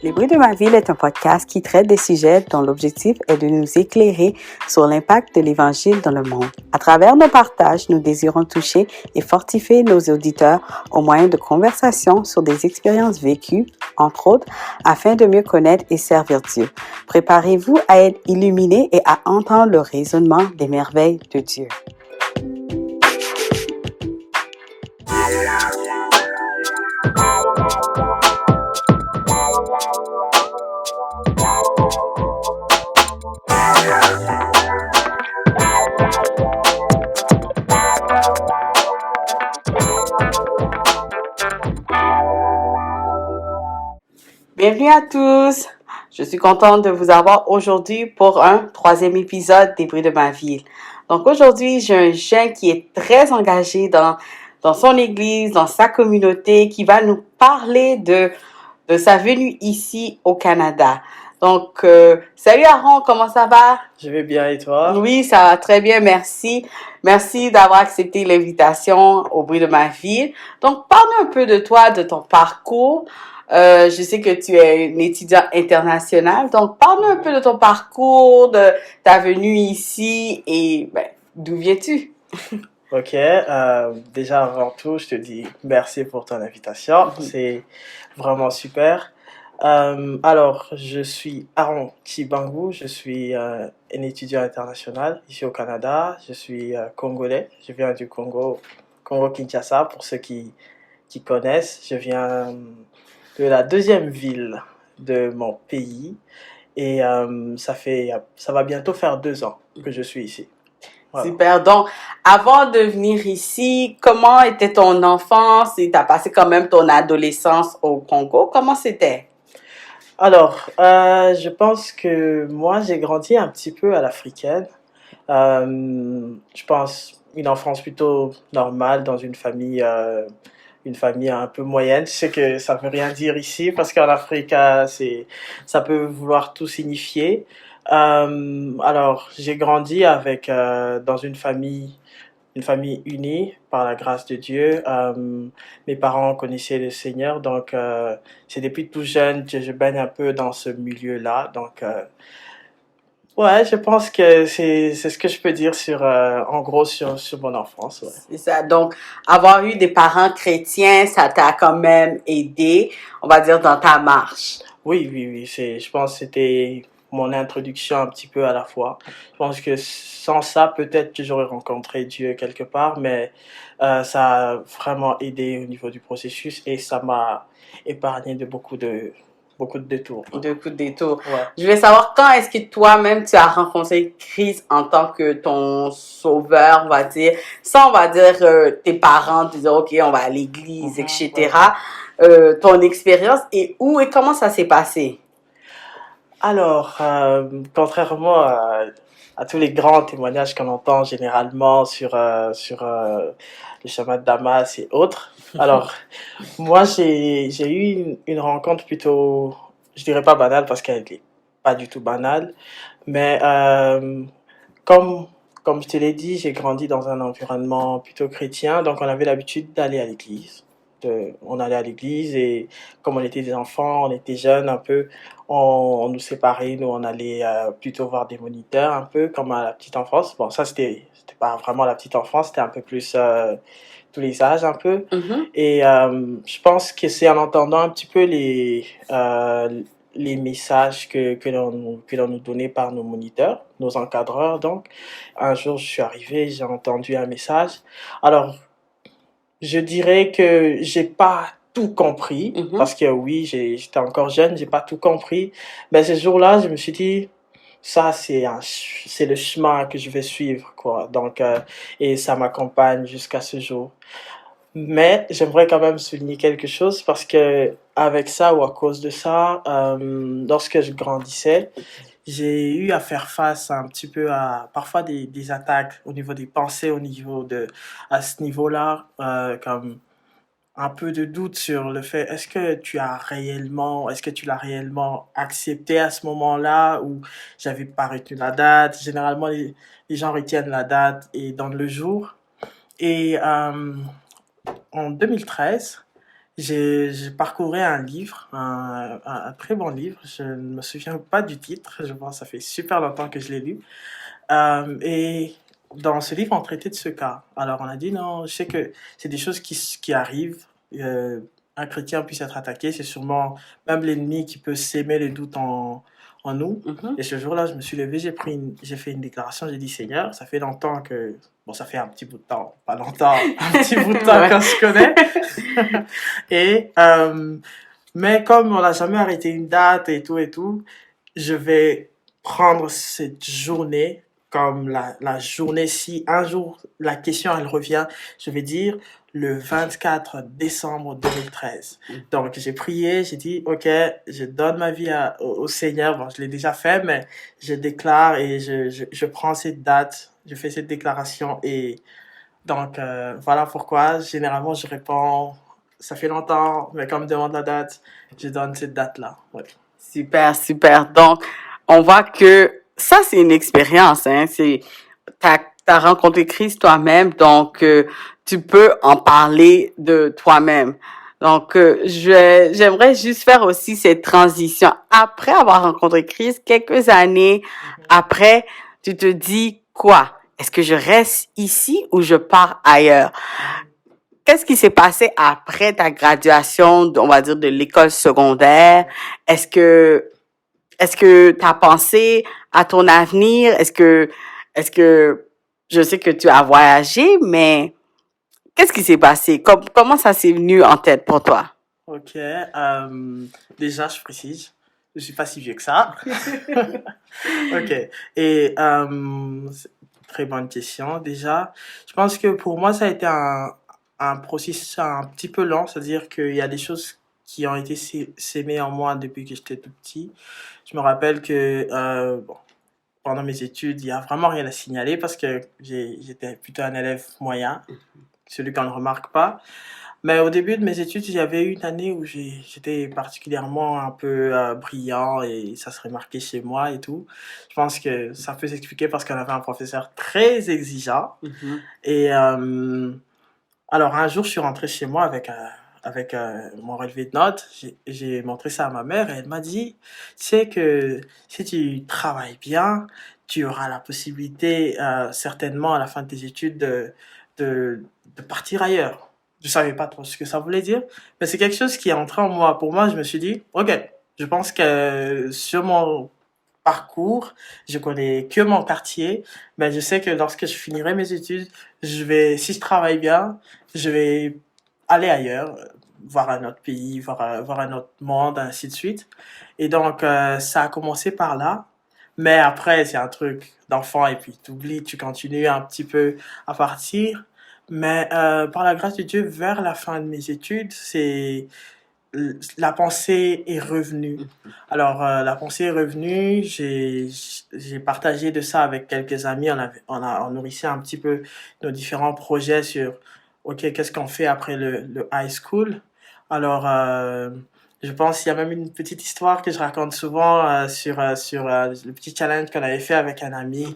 Les bruits de ma ville est un podcast qui traite des sujets dont l'objectif est de nous éclairer sur l'impact de l'Évangile dans le monde. À travers nos partages, nous désirons toucher et fortifier nos auditeurs au moyen de conversations sur des expériences vécues, entre autres, afin de mieux connaître et servir Dieu. Préparez-vous à être illuminés et à entendre le raisonnement des merveilles de Dieu. Bienvenue à tous! Je suis contente de vous avoir aujourd'hui pour un troisième épisode des bruits de ma ville. Donc aujourd'hui, j'ai un jeune qui est très engagé dans son église, dans sa communauté, qui va nous parler de sa venue ici au Canada. Donc, salut Aaron, comment ça va? Je vais bien et toi? Oui, ça va très bien, merci. Merci d'avoir accepté l'invitation au bruit de ma ville. Donc, parle-nous un peu de toi, de ton parcours. Je sais que tu es une étudiante internationale, donc parle-nous un peu de ton parcours, de ta venue ici et d'où viens-tu? Ok, déjà avant tout, je te dis merci pour ton invitation, c'est vraiment super. Alors, je suis Aaron Chibangu, je suis un étudiant international ici au Canada, je suis congolais, je viens du Congo-Kinshasa, pour ceux qui connaissent. Je viens de la deuxième ville de mon pays et ça va bientôt faire 2 ans que je suis ici. Voilà. Super. Donc, avant de venir ici, comment était ton enfance et t'as passé quand même ton adolescence au Congo? Comment c'était? Alors, je pense que moi, j'ai grandi un petit peu à l'africaine. Je pense une enfance plutôt normale dans une famille un peu moyenne. Je sais que ça veut rien dire ici parce qu'en Afrique, ça peut vouloir tout signifier. Alors, j'ai grandi dans une famille unie par la grâce de Dieu. Mes parents connaissaient le Seigneur, donc c'est depuis tout jeune que je baigne un peu dans ce milieu-là. Donc, ouais, je pense que c'est ce que je peux dire en gros sur mon enfance. Ouais. C'est ça. Donc, avoir eu des parents chrétiens, ça t'a quand même aidé, on va dire, dans ta marche. Oui. Je pense que c'était mon introduction un petit peu à la foi. Je pense que sans ça, peut-être que j'aurais rencontré Dieu quelque part, mais ça a vraiment aidé au niveau du processus et ça m'a épargné de beaucoup de détours. De coups de détour. Ouais. Je voulais savoir quand est-ce que toi-même tu as rencontré Christ en tant que ton sauveur, on va dire, sans on va dire tes parents te dire ok on va à l'église, etc. Ton expérience et où et comment ça s'est passé? Alors, contrairement à tous les grands témoignages qu'on entend généralement sur le chemin de Damas et autres, alors moi j'ai eu une rencontre plutôt, je dirais pas banale parce qu'elle n'est pas du tout banale, mais comme je te l'ai dit, j'ai grandi dans un environnement plutôt chrétien, donc on avait l'habitude d'aller à l'église. On allait à l'église et comme on était des enfants, on était jeunes un peu, on nous séparait, nous on allait plutôt voir des moniteurs un peu comme à la petite enfance. Bon, ça c'était pas vraiment la petite enfance, c'était un peu plus tous les âges un peu. Et je pense que c'est en entendant un petit peu les messages que l'on nous donnait par nos moniteurs, nos encadreurs. Donc, un jour, je suis arrivé, j'ai entendu un message. Alors, je dirais que j'ai pas tout compris, parce que oui, j'étais encore jeune, j'ai pas tout compris. Mais ce jour-là, je me suis dit, ça, c'est le chemin que je vais suivre, quoi. Donc, et ça m'accompagne jusqu'à ce jour. Mais j'aimerais quand même souligner quelque chose parce que avec ça ou à cause de ça, lorsque je grandissais, j'ai eu à faire face un petit peu à parfois des attaques au niveau des pensées, à ce niveau-là, comme un peu de doute sur le fait est-ce que tu l'as réellement accepté à ce moment-là ou j'avais pas retenu la date. Généralement, les gens retiennent la date et donnent le jour. Et en 2013, j'ai parcouru un livre, un très bon livre. Je ne me souviens pas du titre. Je pense que ça fait super longtemps que je l'ai lu. Et dans ce livre, on traitait de ce cas. Alors, on a dit non, je sais que c'est des choses qui arrivent. Euh, un chrétien puisse être attaqué, c'est sûrement même l'ennemi qui peut s'aimer le doute en nous. Mhm. Et ce jour-là, je me suis levé, j'ai fait une déclaration, j'ai dit Seigneur, ça fait longtemps que. Bon, ça fait un petit bout de temps, pas longtemps, un petit bout de temps Ouais. qu'on se connaît. Et, mais comme on n'a jamais arrêté une date et tout, je vais prendre cette journée comme la journée, si un jour la question elle revient, je vais dire le 24 décembre 2013. Donc j'ai prié, j'ai dit ok, je donne ma vie au Seigneur. Bon, je l'ai déjà fait, mais je déclare et je prends cette date, je fais cette déclaration et donc voilà pourquoi généralement je réponds ça fait longtemps, mais comme me demande la date, je donne cette date-là. Ouais. Super, super. Donc, on voit que ça, c'est une expérience, hein. T'as rencontré Christ toi-même, donc tu peux en parler de toi-même. Donc, j'aimerais juste faire aussi cette transition. Après avoir rencontré Christ, quelques années après, tu te dis quoi? Est-ce que je reste ici ou je pars ailleurs? Qu'est-ce qui s'est passé après ta graduation, on va dire, de l'école secondaire? Est-ce que est-ce que tu as pensé à ton avenir? Est-ce que, je sais que tu as voyagé, mais qu'est-ce qui s'est passé? Comment ça s'est venu en tête pour toi? Ok, déjà je précise, je suis pas si vieux que ça. Ok, et très bonne question déjà. Je pense que pour moi ça a été un processus un petit peu lent, c'est-à-dire qu'il y a des choses qui ont été sémées en moi depuis que j'étais tout petit. Je me rappelle que bon, pendant mes études, il n'y a vraiment rien à signaler parce que j'étais plutôt un élève moyen, celui qu'on ne remarque pas. Mais au début de mes études, il y avait une année où j'étais particulièrement un peu brillant et ça se remarquait chez moi et tout. Je pense que ça peut s'expliquer parce qu'on avait un professeur très exigeant. Mhm. Et alors un jour, je suis rentré chez moi avec mon relevé de notes. J'ai montré ça à ma mère et elle m'a dit, tu sais que si tu travailles bien, tu auras la possibilité certainement à la fin de tes études de, de partir ailleurs. Je savais pas trop ce que ça voulait dire, mais c'est quelque chose qui est entré en moi. Pour moi, je me suis dit, ok, je pense que sur mon parcours, je connais que mon quartier, mais je sais que lorsque je finirai mes études, si je travaille bien, je vais aller ailleurs, voir un autre pays, voir un autre monde, ainsi de suite. Et donc, ça a commencé par là. Mais après, c'est un truc d'enfant et puis t'oublies, tu continues un petit peu à partir. Mais par la grâce de Dieu, vers la fin de mes études, la pensée est revenue. Alors, la pensée est revenue, j'ai partagé de ça avec quelques amis, on nourrissait un petit peu nos différents projets sur, OK, qu'est-ce qu'on fait après le high school? Alors, je pense qu'il y a même une petite histoire que je raconte souvent sur le petit challenge qu'on avait fait avec un ami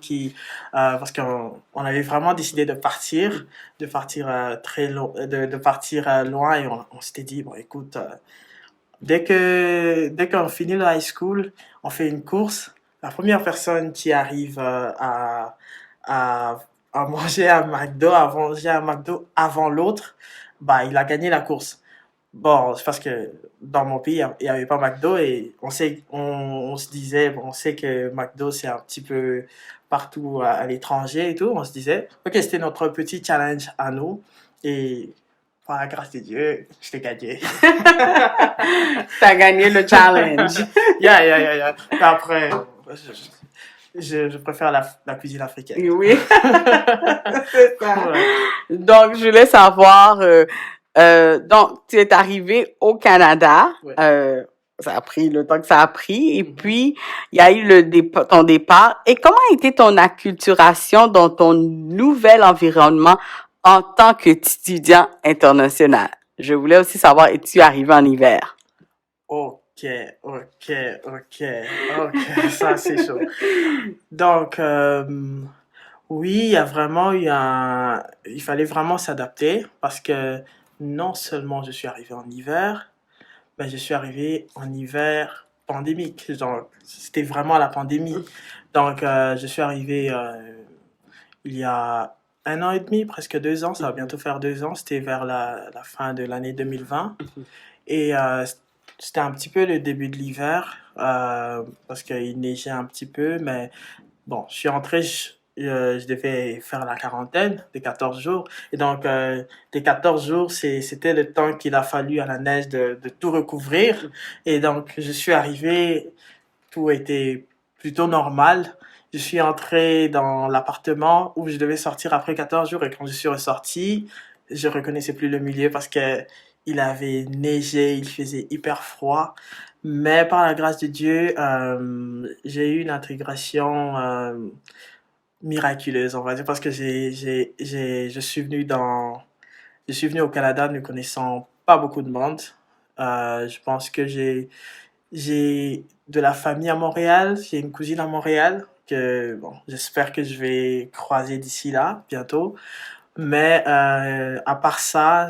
parce qu'on avait vraiment décidé de partir de partir loin et on s'était dit, bon, écoute, dès qu'on finit le high school, on fait une course. La première personne qui arrive à, à manger à McDo avant l'autre, bah, il a gagné la course. Bon, c'est parce que dans mon pays, il n'y avait pas McDo et on se disait, bon, on sait que McDo, c'est un petit peu partout à l'étranger et tout. On se disait, ok, c'était notre petit challenge à nous. Et par la grâce de Dieu, je t'ai gagné. T'as gagné le challenge. Yeah. Mais après, je préfère la cuisine africaine. Oui, c'est ça. Ouais. Donc, je voulais savoir, donc, tu es arrivé au Canada. Ouais. Ça a pris le temps que ça a pris. Et puis, il y a eu ton départ. Et comment a été ton acculturation dans ton nouvel environnement en tant qu'étudiant international? Je voulais aussi savoir, es-tu arrivé en hiver? Ok, ça c'est chaud. Donc, oui, il y a vraiment il fallait vraiment s'adapter parce que non seulement je suis arrivé en hiver, mais je suis arrivé en hiver pandémique. Donc, c'était vraiment la pandémie. Donc, je suis arrivé il y a 1 an et demi, presque 2 ans. Ça va bientôt faire 2 ans. C'était vers la fin de l'année 2020. Et c'était un petit peu le début de l'hiver, parce qu'il neigeait un petit peu, mais bon, je suis entré, je devais faire la quarantaine des 14 jours. Et donc, des 14 jours, c'était le temps qu'il a fallu à la neige de tout recouvrir. Et donc, je suis arrivé, tout était plutôt normal. Je suis entré dans l'appartement où je devais sortir après 14 jours. Et quand je suis ressorti, je reconnaissais plus le milieu parce que il avait neigé, il faisait hyper froid. Mais par la grâce de Dieu, j'ai eu une intégration miraculeuse, on va dire, parce que je suis venu au Canada ne connaissant pas beaucoup de monde. Je pense que j'ai de la famille à Montréal, j'ai une cousine à Montréal que, bon, j'espère que je vais croiser d'ici là, bientôt. Mais à part ça,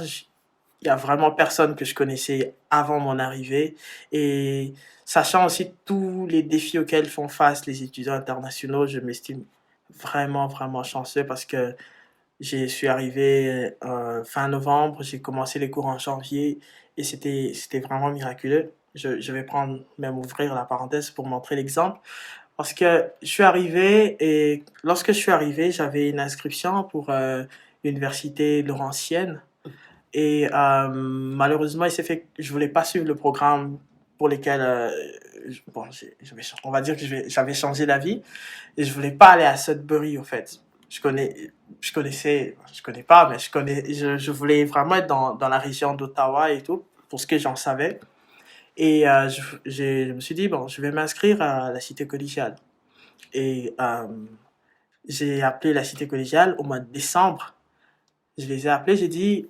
il y a vraiment personne que je connaissais avant mon arrivée. Et sachant aussi tous les défis auxquels font face les étudiants internationaux, je m'estime vraiment, vraiment chanceux parce que je suis arrivé fin novembre, j'ai commencé les cours en janvier et c'était vraiment miraculeux. Je vais prendre, même ouvrir la parenthèse pour montrer l'exemple. Parce que je suis arrivé et lorsque je suis arrivé, j'avais une inscription pour l'université Laurentienne. Et malheureusement, il s'est fait que je voulais pas suivre le programme pour lequel, bon, on va dire que j'avais changé d'avis. Et je voulais pas aller à Sudbury, au fait. Je connais pas, mais je voulais vraiment être dans la région d'Ottawa et tout, pour ce que j'en savais. Et je me suis dit, bon, je vais m'inscrire à la cité collégiale. Et j'ai appelé la cité collégiale au mois de décembre. Je les ai appelés, j'ai dit,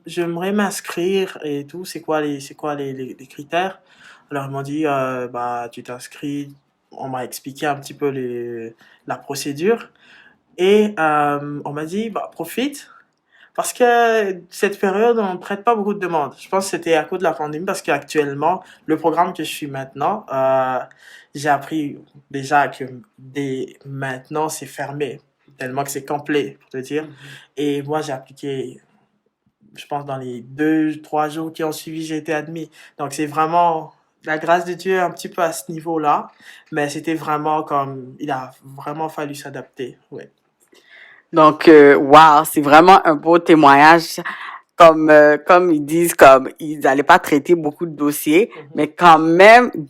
j'aimerais m'inscrire et tout, c'est quoi les critères? Alors ils m'ont dit, bah tu t'inscris, on m'a expliqué un petit peu la procédure et on m'a dit, bah profite, parce que cette période, on ne prête pas beaucoup de demandes. Je pense que c'était à cause de la pandémie, parce qu'actuellement, le programme que je suis maintenant, j'ai appris déjà que dès maintenant, c'est fermé, tellement que c'est complet, pour te dire. Et moi, j'ai appliqué, je pense, dans les 2, 3 jours qui ont suivi, j'ai été admis. Donc, c'est vraiment la grâce de Dieu un petit peu à ce niveau-là, mais c'était vraiment comme, il a vraiment fallu s'adapter, ouais. Donc, wow, c'est vraiment un beau témoignage. Comme ils disent, comme ils n'allaient pas traiter beaucoup de dossiers, mais quand même, on peut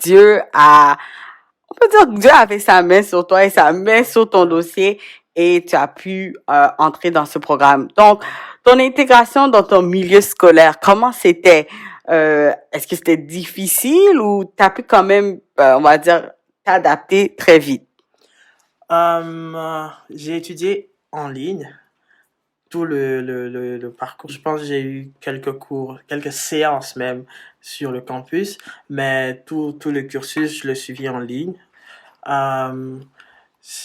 dire que Dieu a fait sa main sur toi et sa main sur ton dossier et tu as pu entrer dans ce programme. Donc, ton intégration dans ton milieu scolaire, comment c'était? Est-ce que c'était difficile ou tu as pu quand même, on va dire, t'adapter très vite? J'ai étudié en ligne tout le parcours. Je pense que j'ai eu quelques cours, quelques séances même sur le campus, mais tout le cursus, je le suivi en ligne. Euh,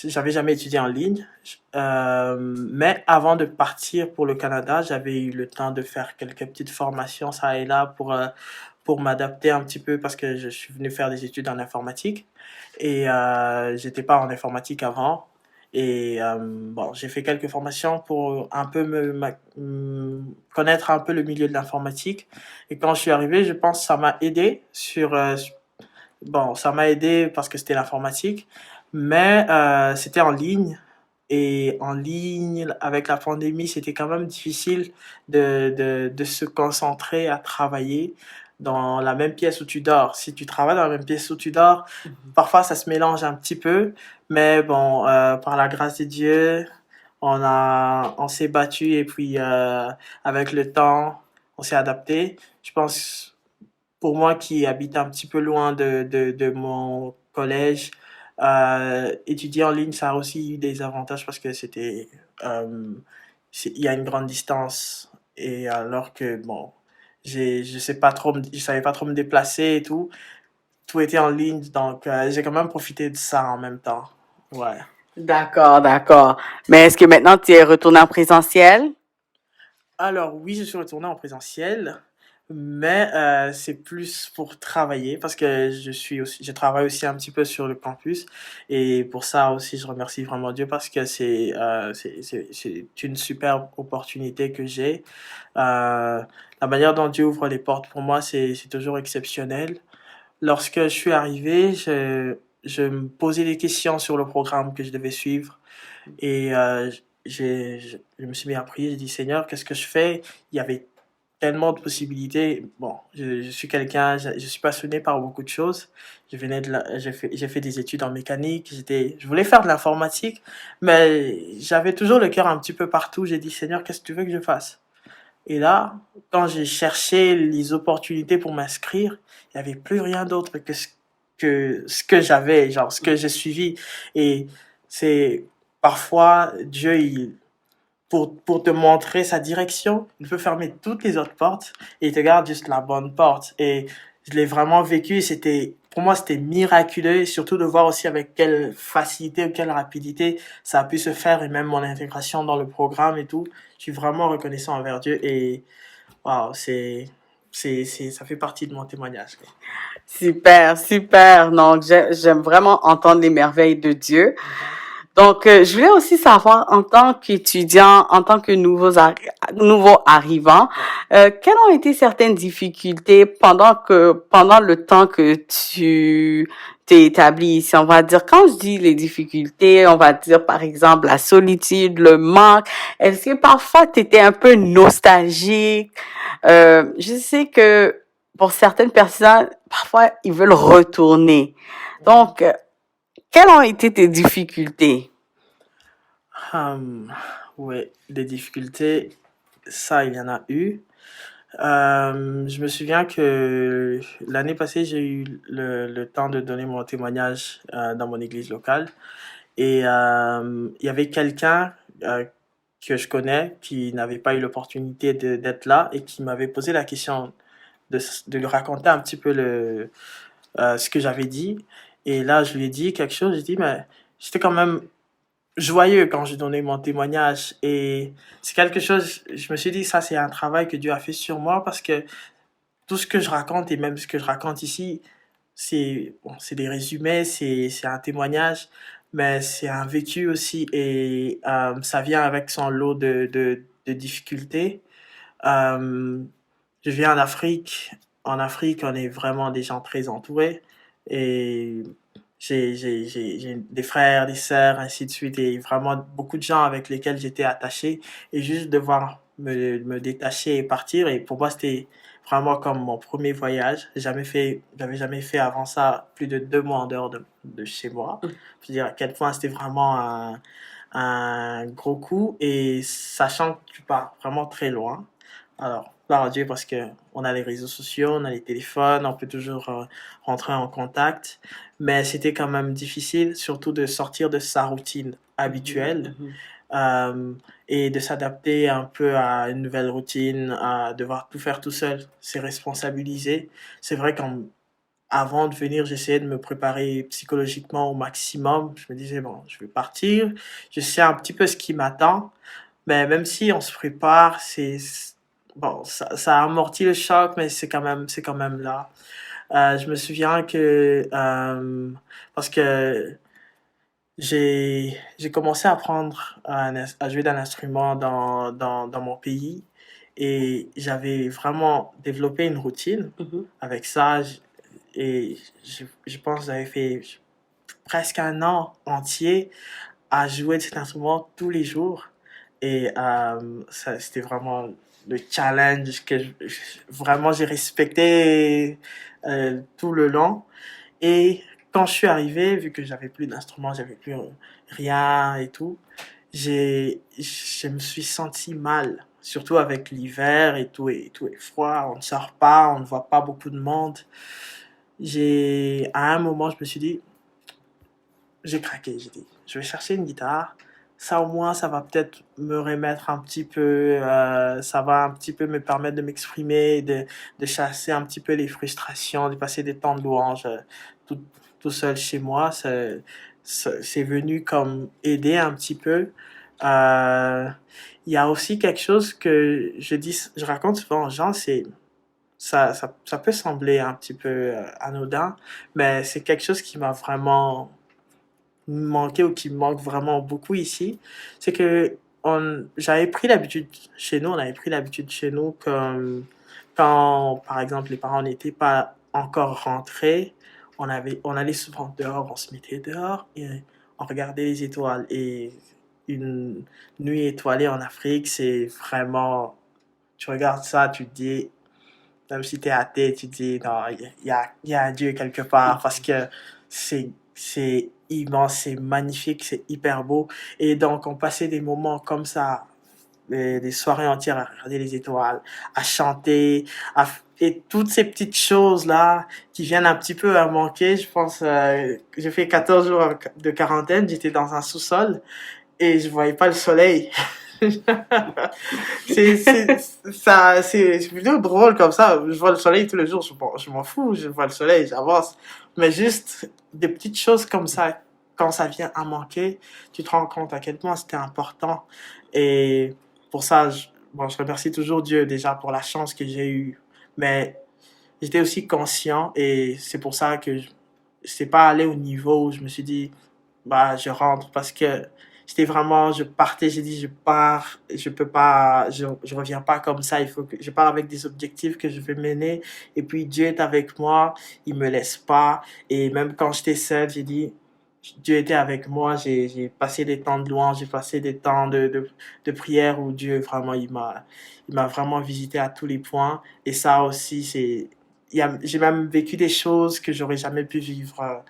J'avais jamais étudié en ligne, mais avant de partir pour le Canada, j'avais eu le temps de faire quelques petites formations ça et là pour m'adapter un petit peu parce que je suis venu faire des études en informatique et j'étais pas en informatique avant. Et bon, j'ai fait quelques formations pour un peu connaître un peu le milieu de l'informatique. Et quand je suis arrivé, je pense que ça m'a aidé bon, ça m'a aidé parce que c'était l'informatique, mais c'était en ligne. Et en ligne, avec la pandémie, c'était quand même difficile de se concentrer à travailler dans la même pièce où tu dors. Si tu travailles dans la même pièce où tu dors, parfois ça se mélange un petit peu, mais bon, par la grâce de Dieu, on s'est battu et puis avec le temps, on s'est adapté. Je pense pour moi qui habite un petit peu loin de mon collège, étudier en ligne, ça a aussi eu des avantages parce que euh, il y a une grande distance et alors que bon, je sais pas trop, je savais pas trop me déplacer et tout était en ligne, donc j'ai quand même profité de ça en même temps. Ouais. D'accord, d'accord. Mais est-ce que maintenant tu es retourné en présentiel? Alors oui, je suis retourné en présentiel, mais c'est plus pour travailler parce que je travaille aussi un petit peu sur le campus et pour ça aussi je remercie vraiment Dieu parce que c'est une superbe opportunité que j'ai. La manière dont Dieu ouvre les portes pour moi, c'est toujours exceptionnel. Lorsque je suis arrivé, je me posais des questions sur le programme que je devais suivre. Et je me suis mis à prier, j'ai dit Seigneur, qu'est-ce que je fais? Il y avait tellement de possibilités. Bon, je suis quelqu'un, je suis passionné par beaucoup de choses. J'ai fait des études en mécanique, je voulais faire de l'informatique, mais j'avais toujours le cœur un petit peu partout. J'ai dit Seigneur, qu'est-ce que tu veux que je fasse? Et là, quand j'ai cherché les opportunités pour m'inscrire, il n'y avait plus rien d'autre que ce que j'avais, genre ce que j'ai suivi. Et c'est parfois Dieu, pour te montrer sa direction, il peut fermer toutes les autres portes et il te garde juste la bonne porte. Et je l'ai vraiment vécu, pour moi, c'était miraculeux et surtout de voir aussi avec quelle facilité ou quelle rapidité ça a pu se faire et même mon intégration dans le programme et tout. Je suis vraiment reconnaissant envers Dieu et waouh, ça fait partie de mon témoignage, quoi. Super, super. Donc, j'aime vraiment entendre les merveilles de Dieu. Donc, je voulais aussi savoir, en tant qu'étudiant, en tant que nouveau arrivant, quelles ont été certaines difficultés pendant le temps que tu t'es établi ici? On va dire, quand je dis les difficultés, on va dire, par exemple, la solitude, le manque. Est-ce que parfois tu étais un peu nostalgique? Je sais que pour certaines personnes, parfois, ils veulent retourner. Donc, quelles ont été tes difficultés? Hum, ouais, des difficultés, ça, il y en a eu. Je me souviens que l'année passée, j'ai eu le temps de donner mon témoignage dans mon église locale. Et il y avait quelqu'un que je connais qui n'avait pas eu l'opportunité d'être là et qui m'avait posé la question de lui raconter un petit peu ce que j'avais dit. Et là, je lui ai dit quelque chose. J'ai dit, mais j'étais quand même joyeux quand j'ai donné mon témoignage. Et c'est quelque chose, je me suis dit, ça, c'est un travail que Dieu a fait sur moi parce que tout ce que je raconte et même ce que je raconte ici, c'est des résumés, c'est un témoignage, mais c'est un vécu aussi et ça vient avec son lot de difficultés. Euh, je viens d'Afrique. En Afrique, on est vraiment des gens très entourés et j'ai des frères, des sœurs, ainsi de suite, et vraiment beaucoup de gens avec lesquels j'étais attaché et juste devoir me détacher et partir. Et pour moi, c'était vraiment comme mon premier voyage. J'avais jamais fait avant ça plus de 2 mois en dehors de chez moi. Je veux dire à quel point c'était vraiment un gros coup et sachant que tu pars vraiment très loin. Alors, gloire à Dieu parce que on a les réseaux sociaux, on a les téléphones, on peut toujours rentrer en contact, mais c'était quand même difficile, surtout de sortir de sa routine habituelle euh, et de s'adapter un peu à une nouvelle routine, à devoir tout faire tout seul, se responsabiliser. C'est vrai qu'avant de venir, j'essayais de me préparer psychologiquement au maximum. Je me disais, bon, je vais partir, je sais un petit peu ce qui m'attend, mais même si on se prépare, bon, ça amortit le choc, mais c'est quand même là. Je me souviens que parce que j'ai commencé à apprendre à jouer d'un instrument dans mon pays et j'avais vraiment développé une routine avec ça et je pense que j'avais fait presque un an entier à jouer de cet instrument tous les jours. Et ça, c'était vraiment le challenge vraiment j'ai respecté tout le long. Et quand je suis arrivé, vu que j'avais plus d'instrument, j'avais plus rien et tout, je me suis senti mal. Surtout avec l'hiver et tout est froid, on ne sort pas, on ne voit pas beaucoup de monde. À un moment, je me suis dit, j'ai craqué, j'ai dit, je vais chercher une guitare. Ça au moins, ça va peut-être me remettre un petit peu, ça va un petit peu me permettre de m'exprimer, de chasser un petit peu les frustrations, de passer des temps de louange tout, tout seul chez moi. C'est venu comme aider un petit peu. Euh, il y a aussi quelque chose que je raconte souvent aux gens, c'est ça peut sembler un petit peu anodin, mais c'est quelque chose qui m'a vraiment manqué ou qui me manque vraiment beaucoup ici. C'est que j'avais pris l'habitude chez nous, on avait pris l'habitude chez nous comme quand, par exemple, les parents n'étaient pas encore rentrés, on allait souvent dehors, on se mettait dehors et on regardait les étoiles. Et une nuit étoilée en Afrique, c'est vraiment, tu regardes ça, tu te dis, même si tu es athée, tu te dis, non, il y a un Dieu quelque part parce que c'est immense, c'est magnifique, c'est hyper beau. Et donc, on passait des moments comme ça, des soirées entières à regarder les étoiles, à chanter, et toutes ces petites choses-là qui viennent un petit peu à manquer. Je pense, j'ai fait 14 jours de quarantaine, j'étais dans un sous-sol et je voyais pas le soleil. C'est plutôt drôle comme ça. Je vois le soleil tous les jours, je m'en fous, je vois le soleil, j'avance. Mais juste des petites choses comme ça, quand ça vient à manquer, tu te rends compte à quel point c'était important. Et pour ça, bon, je remercie toujours Dieu déjà pour la chance que j'ai eue. Mais j'étais aussi conscient et c'est pour ça que je n'étais pas allé au niveau où je me suis dit, bah, je rentre parce que j'étais vraiment, je partais, j'ai dit, je pars, je peux pas, je reviens pas comme ça, il faut que je pars avec des objectifs que je vais mener et puis Dieu est avec moi, il me laisse pas et même quand j'étais seul, j'ai dit, Dieu était avec moi, j'ai passé des temps de louange, j'ai passé des temps de prière où Dieu vraiment, il m'a vraiment visité à tous les points et ça aussi, j'ai même vécu des choses que j'aurais jamais pu vivre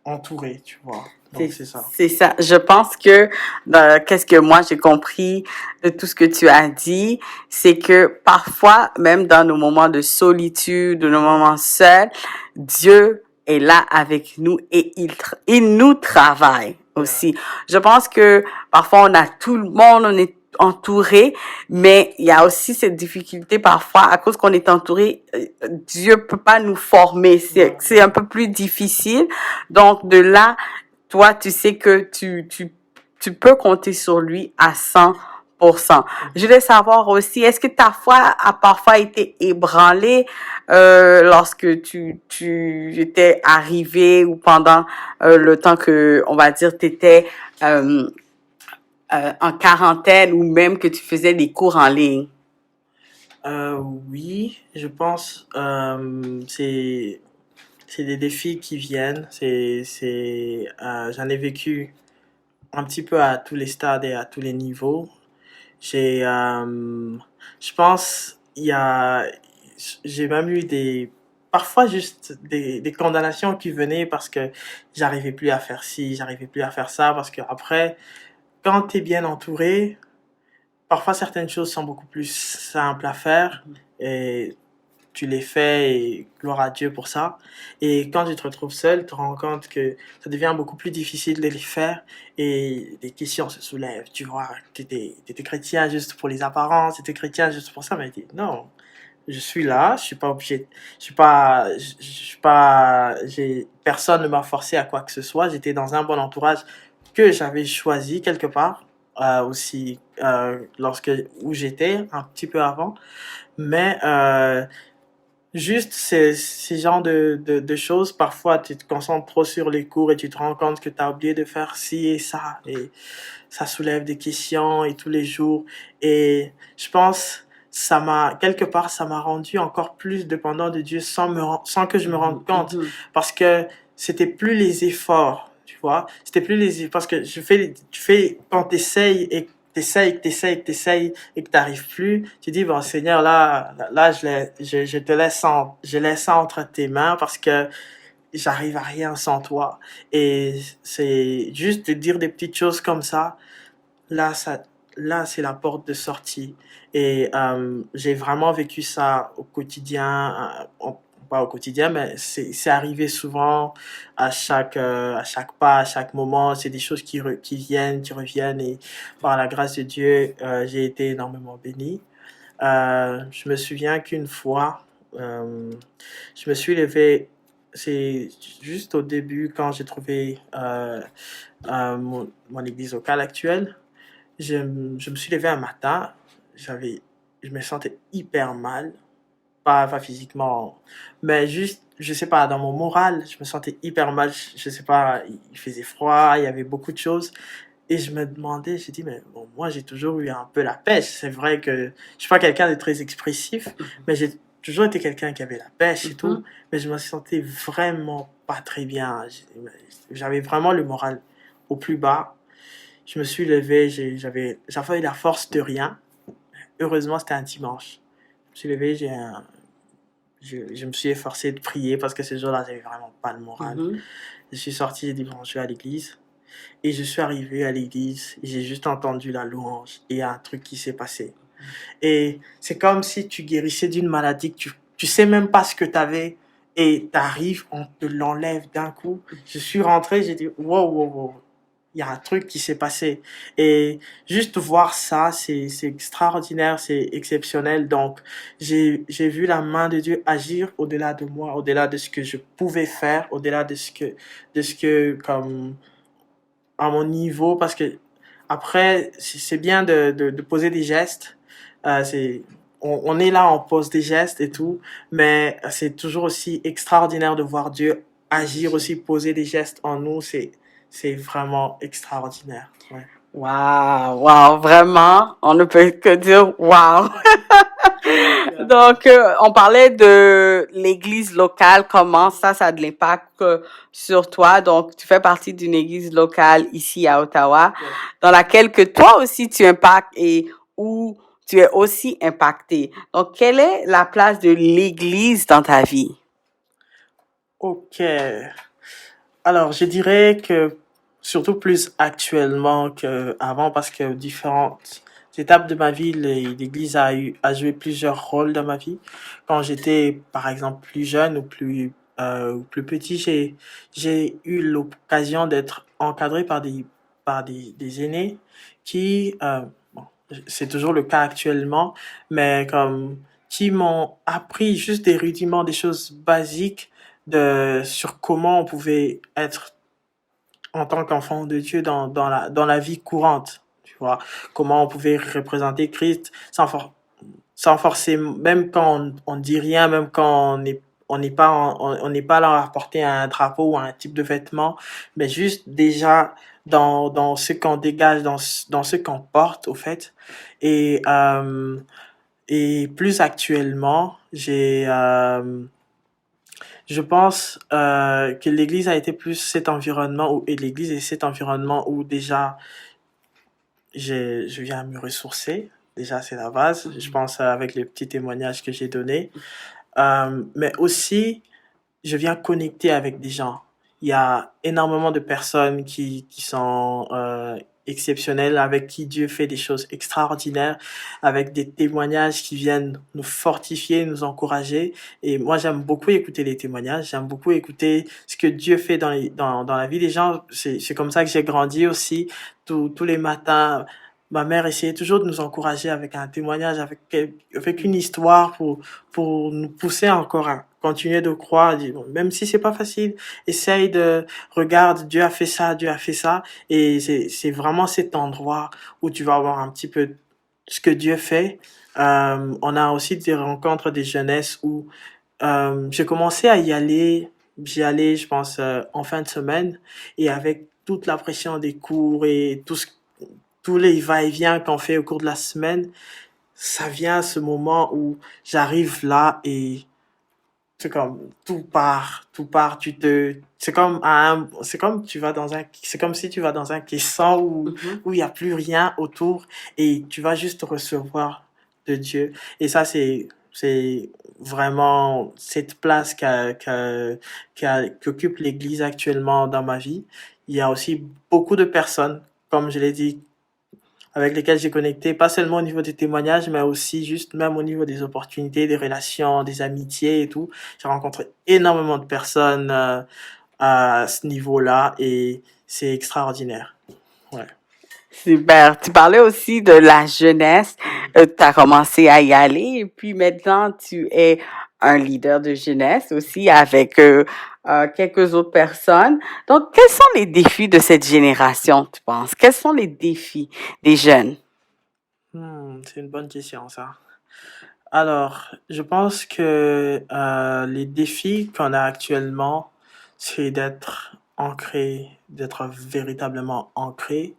entouré, tu vois. Donc, c'est ça. C'est ça. Je pense que qu'est-ce que moi j'ai compris de tout ce que tu as dit, c'est que parfois, même dans nos moments de solitude, de nos moments seuls, Dieu est là avec nous et il nous travaille Yeah. aussi. Je pense que parfois on a tout le monde, on est entouré, mais il y a aussi cette difficulté parfois à cause qu'on est entouré, Dieu peut pas nous former, c'est un peu plus difficile. Donc de là, toi, tu sais que tu peux compter sur lui à 100%. Je voulais savoir aussi, est-ce que ta foi a parfois été ébranlée lorsque tu étais arrivé ou pendant le temps que, on va dire, tu étais en quarantaine ou même que tu faisais des cours en ligne? Oui, je pense c'est des défis qui viennent. J'en ai vécu un petit peu à tous les stades et à tous les niveaux. J'ai, je pense, j'ai même eu parfois juste des condamnations qui venaient parce que j'arrivais plus à faire ci, j'arrivais plus à faire ça, parce que après, quand t'es bien entouré, parfois certaines choses sont beaucoup plus simples à faire et tu les fais et gloire à Dieu pour ça. Et quand tu te retrouves seul, tu te rends compte que ça devient beaucoup plus difficile de les faire et des questions se soulèvent. Tu vois, t'étais chrétien juste pour les apparences, t'étais chrétien juste pour ça, mais non, je suis là, je suis pas obligé, je suis pas, personne ne m'a forcé à quoi que ce soit. J'étais dans un bon entourage que j'avais choisi quelque part, aussi, où j'étais un petit peu avant. Mais, juste ces genres de choses, parfois tu te concentres trop sur les cours et tu te rends compte que tu as oublié de faire ci et ça. Et ça soulève des questions et tous les jours. Et je pense, quelque part, ça m'a rendu encore plus dépendant de Dieu sans que je me rende compte. Parce que c'était plus les efforts, tu vois. C'était plus les efforts. Parce que quand t'essayes et t'essayes et que t'arrives plus, tu dis, bon, Seigneur, là, je laisse ça entre tes mains parce que j'arrive à rien sans toi. Et c'est juste de dire des petites choses comme ça, là, ça, là, c'est la porte de sortie. Et j'ai vraiment vécu ça au quotidien, pas au quotidien, mais c'est arrivé souvent à chaque pas, à chaque moment. C'est des choses qui viennent, qui reviennent. Et par la grâce de Dieu, j'ai été énormément béni. Je me souviens qu'une fois, je me suis levé, c'est juste au début quand j'ai trouvé mon église locale actuelle. je me suis levé un matin, je me sentais hyper mal, pas physiquement, mais juste, je sais pas, dans mon moral, je me sentais hyper mal, je sais pas, il faisait froid, il y avait beaucoup de choses. Et je me demandais, j'ai dit, mais bon, moi j'ai toujours eu un peu la pêche. C'est vrai que je suis pas quelqu'un de très expressif, mais j'ai toujours été quelqu'un qui avait la pêche et tout. Mais je me sentais vraiment pas très bien. J'avais vraiment le moral au plus bas. Je me suis levé, j'avais eu la force de rien. Heureusement, c'était un dimanche. Je me suis levé, je me suis efforcé de prier parce que ce jour-là, j'avais vraiment pas le moral. Je suis sorti, j'ai dit, bon, je vais à l'église. Et je suis arrivé à l'église, j'ai juste entendu la louange et il y a un truc qui s'est passé. Et c'est comme si tu guérissais d'une maladie que tu sais même pas ce que tu avais et t'arrives, on te l'enlève d'un coup. Je suis rentré, j'ai dit wow, wow, wow. Il y a un truc qui s'est passé. Et juste voir ça, c'est extraordinaire, c'est exceptionnel. Donc, j'ai vu la main de Dieu agir au-delà de moi, au-delà de ce que je pouvais faire, au-delà de ce que, comme, à mon niveau, parce que après, c'est bien de poser des gestes. On est là, on pose des gestes et tout, mais c'est toujours aussi extraordinaire de voir Dieu agir aussi, poser des gestes en nous. C'est vraiment extraordinaire. Ouais. Wow, wow, vraiment, on ne peut que dire wow. Donc, on parlait de l'église locale, comment ça a de l'impact sur toi. Donc, tu fais partie d'une église locale ici à Ottawa, dans laquelle que toi aussi tu impactes et où tu es aussi impacté. Donc, quelle est la place de l'église dans ta vie? Ok. Alors, je dirais que surtout plus actuellement qu'avant, parce que différentes étapes de ma vie, l'Église a joué plusieurs rôles dans ma vie. Quand j'étais, par exemple, plus jeune ou plus petit, j'ai eu l'occasion d'être encadré par des aînés qui, bon, c'est toujours le cas actuellement, mais comme, qui m'ont appris juste des rudiments, des choses basiques sur comment on pouvait être en tant qu'enfant de Dieu dans la vie courante, tu vois, comment on pouvait représenter Christ sans forcément, même quand on dit rien, même quand on n'est pas là à porter un drapeau ou un type de vêtement, mais juste déjà dans ce qu'on dégage, dans ce qu'on porte, au fait. Et, euh, et plus actuellement, je pense que l'Église a été plus cet environnement et l'Église est cet environnement où déjà je viens me ressourcer. Déjà, c'est la base. Je pense avec les petits témoignages que j'ai donnés. Mais aussi, je viens connecter avec des gens. Il y a énormément de personnes qui sont exceptionnelles, avec qui Dieu fait des choses extraordinaires, avec des témoignages qui viennent nous fortifier, nous encourager. Et moi, j'aime beaucoup écouter les témoignages, j'aime beaucoup écouter ce que Dieu fait dans la vie des gens. C'est comme ça que j'ai grandi aussi. Tous les matins, ma mère essayait toujours de nous encourager avec un témoignage, avec une histoire pour nous pousser encore à continuer de croire, dire, bon, même si c'est pas facile, essaye regarde, Dieu a fait ça, Dieu a fait ça, et c'est vraiment cet endroit où tu vas voir un petit peu ce que Dieu fait. On a aussi des rencontres des jeunesses où j'ai commencé à y aller, j'y allais, je pense, en fin de semaine, et avec toute la pression des cours et tous les va-et-vient qu'on fait au cours de la semaine, ça vient à ce moment où j'arrive là et c'est comme tout part, c'est comme c'est comme si tu vas dans un caisson où il y a plus rien autour et tu vas juste recevoir de Dieu. Et ça, c'est vraiment cette place qu'occupe l'Église actuellement dans ma vie. Il y a aussi beaucoup de personnes, comme je l'ai dit, avec lesquels j'ai connecté, pas seulement au niveau des témoignages, mais aussi juste même au niveau des opportunités, des relations, des amitiés et tout. J'ai rencontré énormément de personnes à ce niveau-là et c'est extraordinaire. Ouais. Super. Tu parlais aussi de la jeunesse. Tu as commencé à y aller et puis maintenant tu es un leader de jeunesse aussi avec quelques autres personnes. Donc, quels sont les défis de cette génération, tu penses? Quels sont les défis des jeunes? C'est une bonne question, ça. Alors, je pense que les défis qu'on a actuellement, c'est d'être ancré, d'être véritablement ancré.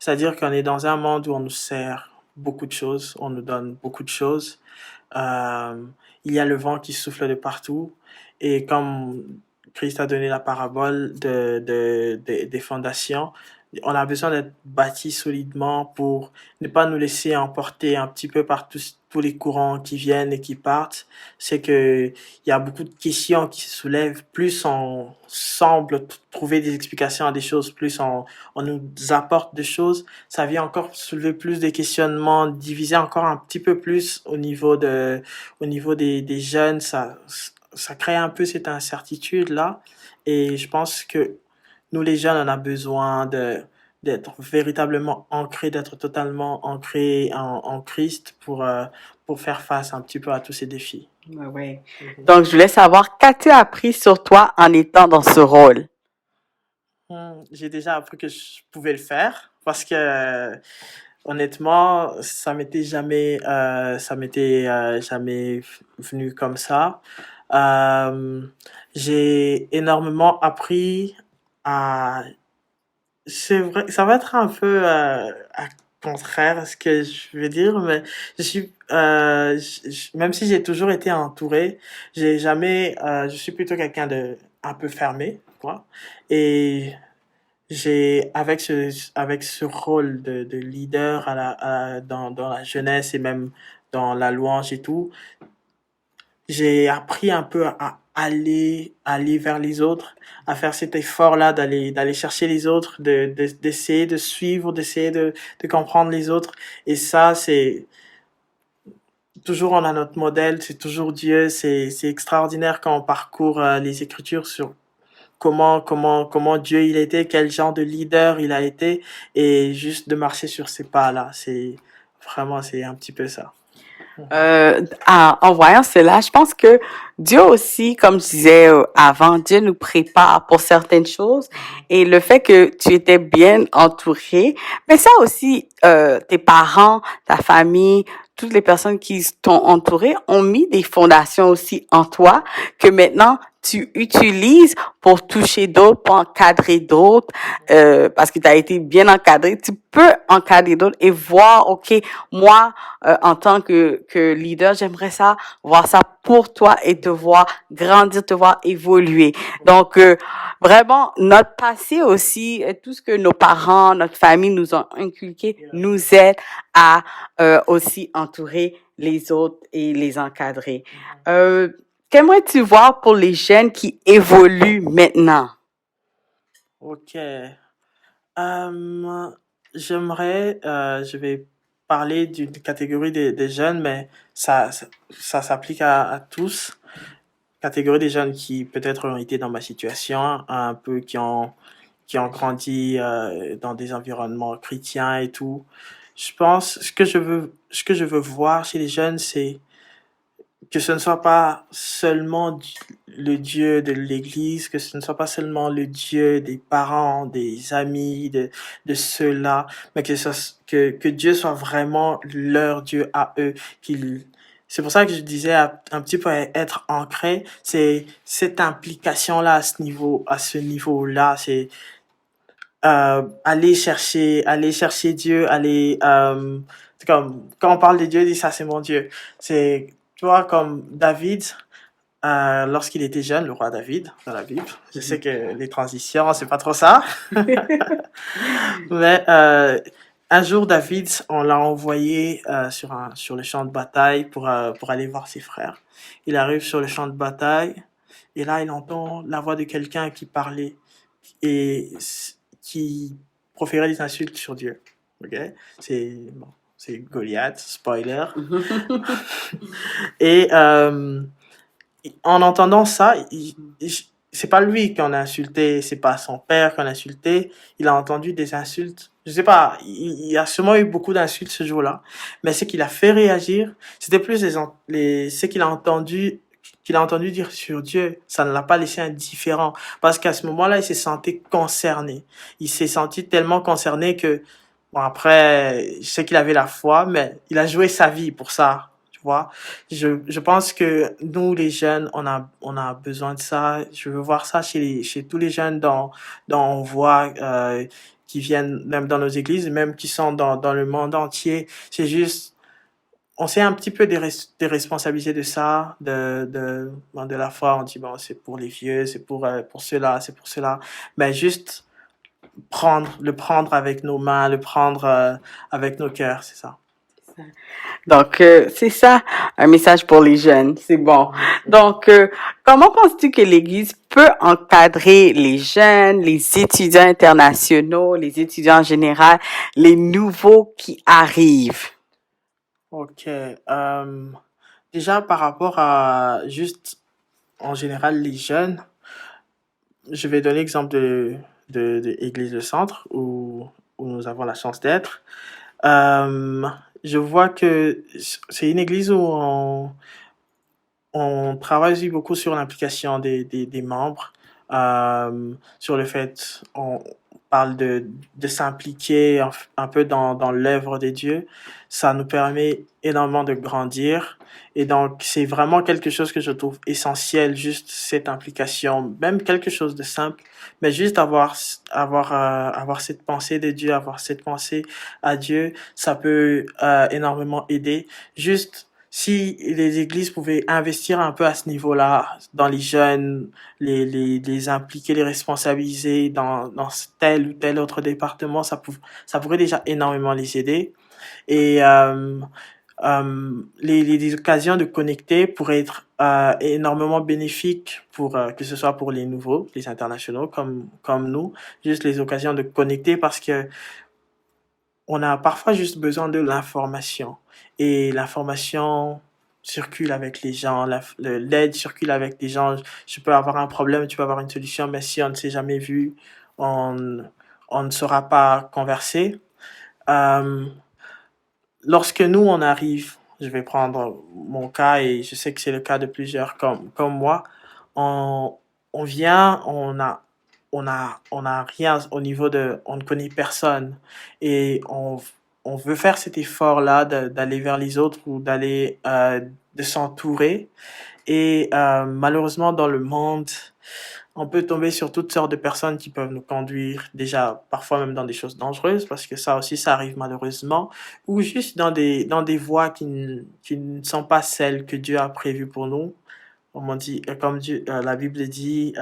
C'est-à-dire qu'on est dans un monde où on nous sert beaucoup de choses, on nous donne beaucoup de choses. Euh, il y a le vent qui souffle de partout. Et comme Christ a donné la parabole des fondations, on a besoin d'être bâti solidement pour ne pas nous laisser emporter un petit peu par tous les courants qui viennent et qui partent. C'est que il y a beaucoup de questions qui se soulèvent. Plus on semble trouver des explications à des choses, plus on nous apporte des choses, ça vient encore soulever plus de questionnements, diviser encore un petit peu plus au niveau des jeunes. Ça crée un peu cette incertitude-là. Et je pense que nous, les jeunes, on a besoin d'être véritablement ancrés, d'être totalement ancrés en Christ pour faire face un petit peu à tous ces défis. Ouais, ouais. Donc, je voulais savoir, qu'as-tu appris sur toi en étant dans ce rôle? J'ai déjà appris que je pouvais le faire parce que honnêtement, ça m'était jamais venu comme ça. Euh, j'ai énormément appris à c'est vrai, ça va être un peu contraire à ce que je veux dire, mais même si j'ai toujours été entouré, j'ai jamais, je suis plutôt quelqu'un de un peu fermé, quoi. Et avec ce rôle de leader dans la jeunesse et même dans la louange et tout, j'ai appris un peu à aller vers les autres, à faire cet effort-là d'aller chercher les autres, d'essayer de suivre, d'essayer de comprendre les autres. Et ça, c'est toujours, on a notre modèle, c'est toujours Dieu, c'est extraordinaire quand on parcourt les Écritures sur comment Dieu il était, quel genre de leader il a été, et juste de marcher sur ces pas-là. C'est un petit peu ça. En voyant cela, je pense que Dieu aussi, comme je disais avant, Dieu nous prépare pour certaines choses et le fait que tu étais bien entouré, mais ça aussi, tes parents, ta famille, toutes les personnes qui t'ont entouré ont mis des fondations aussi en toi que maintenant tu utilises pour toucher d'autres, pour encadrer d'autres, parce que tu as été bien encadré. Tu peux encadrer d'autres et voir, OK, moi, en tant que leader, j'aimerais ça, voir ça pour toi et te voir grandir, te voir évoluer. Donc, vraiment, notre passé aussi, tout ce que nos parents, notre famille nous ont inculqué, nous aide à aussi entourer les autres et les encadrer. Qu'aimerais-tu voir pour les jeunes qui évoluent maintenant? Ok. Je vais parler d'une catégorie des jeunes, mais ça s'applique à tous. Catégorie des jeunes qui peut-être ont été dans ma situation, un peu qui ont grandi dans des environnements chrétiens et tout. Je pense, ce que je veux voir chez les jeunes, c'est que ce ne soit pas seulement le Dieu de l'Église, que ce ne soit pas seulement le Dieu des parents, des amis, de ceux-là, mais que Dieu soit vraiment leur Dieu à eux. C'est pour ça que je disais un petit peu être ancré, c'est cette implication-là à ce niveau-là, c'est aller chercher Dieu, c'est comme quand on parle de Dieu, dit ça c'est mon Dieu. C'est tu vois comme David lorsqu'il était jeune, le roi David dans la Bible. Je sais que les transitions c'est pas trop ça, mais un jour David on l'a envoyé sur le champ de bataille pour aller voir ses frères. Il arrive sur le champ de bataille et là il entend la voix de quelqu'un qui parlait et qui proférait des insultes sur Dieu. Ok, bon, c'est Goliath, spoiler. Et en entendant ça, c'est pas lui qu'on a insulté, c'est pas son père qu'on a insulté. Il a entendu des insultes. Je sais pas, il y a sûrement eu beaucoup d'insultes ce jour-là. Mais ce qui l'a fait réagir, c'était plus ce qu'il a entendu dire sur Dieu. Ça ne l'a pas laissé indifférent. Parce qu'à ce moment-là, il s'est senti concerné. Il s'est senti tellement concerné que, bon, après, je sais qu'il avait la foi, mais il a joué sa vie pour ça. Tu vois, je pense que nous, les jeunes, on a besoin de ça. Je veux voir ça chez tous les jeunes dont on voit, qui viennent même dans nos églises, même qui sont dans le monde entier. C'est juste, on sait un petit peu des responsabilités de ça, bon, de la foi. On dit, bon, c'est pour les vieux, c'est pour cela, c'est pour cela. Mais juste le prendre avec nos mains, le prendre, avec nos cœurs, c'est ça. Donc, c'est ça, un message pour les jeunes. C'est bon. Donc, comment penses-tu que l'Église peut encadrer les jeunes, les étudiants internationaux, les étudiants en général, les nouveaux qui arrivent? Ok. Déjà, par rapport à juste, en général, les jeunes, je vais donner l'exemple de Église le Centre, où nous avons la chance d'être. Euh, je vois que c'est une église où on travaille aussi beaucoup sur l'implication des membres, sur le fait, on parle de s'impliquer un peu dans l'œuvre de Dieu. Ça nous permet énormément de grandir. Et donc, c'est vraiment quelque chose que je trouve essentiel, juste cette implication, même quelque chose de simple, mais juste avoir cette pensée de Dieu, avoir cette pensée à Dieu, ça peut énormément aider. Juste si les églises pouvaient investir un peu à ce niveau-là, dans les jeunes, les impliquer, les responsabiliser dans tel ou tel autre département, ça pourrait déjà énormément les aider. Et les occasions de connecter pourraient être énormément bénéfiques pour que ce soit pour les nouveaux, les internationaux comme nous, juste les occasions de connecter parce que on a parfois juste besoin de l'information. Et l'information circule avec les gens, l'aide circule avec les gens. Je peux avoir un problème, tu peux avoir une solution, mais si on ne s'est jamais vu, on, on ne saura pas converser. Euh, Lorsque nous, on arrive, je vais prendre mon cas et je sais que c'est le cas de plusieurs comme moi, on, on vient, on a rien au niveau on ne connaît personne et on veut faire cet effort-là d'aller vers les autres ou de s'entourer. Et malheureusement, dans le monde, on peut tomber sur toutes sortes de personnes qui peuvent nous conduire déjà parfois même dans des choses dangereuses parce que ça aussi ça arrive malheureusement ou juste dans des voies qui ne sont pas celles que Dieu a prévues pour nous. Comme on dit, comme Dieu, la Bible dit,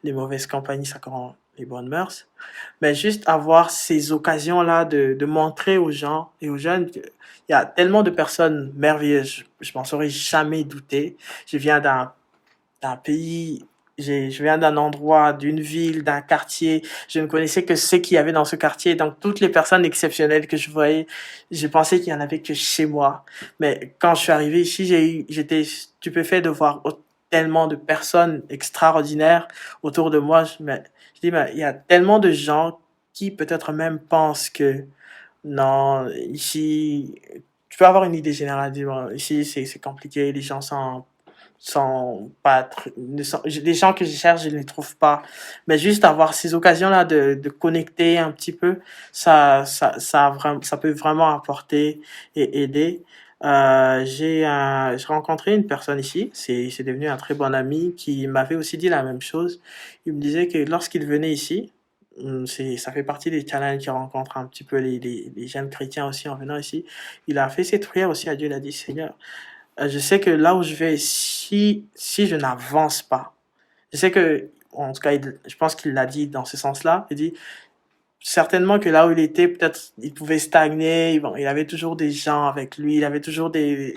les mauvaises compagnies ça corrompt les bonnes mœurs. Mais juste avoir ces occasions-là de montrer aux gens et aux jeunes qu'il y a tellement de personnes merveilleuses. Je m'en serais jamais douté. Je viens d'un pays, je viens d'un endroit, d'une ville, d'un quartier. Je ne connaissais que ce qu'il y avait dans ce quartier. Donc, toutes les personnes exceptionnelles que je voyais, je pensais qu'il y en avait que chez moi. Mais quand je suis arrivé ici, j'étais stupéfait de voir tellement de personnes extraordinaires autour de moi. Je dis, mais il y a tellement de gens qui peut-être même pensent que non, ici, tu peux avoir une idée générale, dis, bon, ici c'est compliqué, les gens sont pas les gens que je cherche je ne les trouve pas, mais juste avoir ces occasions là de connecter un petit peu, ça peut vraiment apporter et aider. J'ai rencontré une personne ici, c'est devenu un très bon ami qui m'avait aussi dit la même chose. Il me disait que lorsqu'il venait ici, ça fait partie des challenges qu'il rencontre un petit peu les jeunes chrétiens aussi en venant ici. Il a fait cette prière aussi à Dieu, il a dit Seigneur, je sais que là où je vais, si je n'avance pas, je sais que, en tout cas, je pense qu'il l'a dit dans ce sens-là. Il dit certainement que là où il était, peut-être il pouvait stagner. Bon, il avait toujours des gens avec lui, il avait toujours des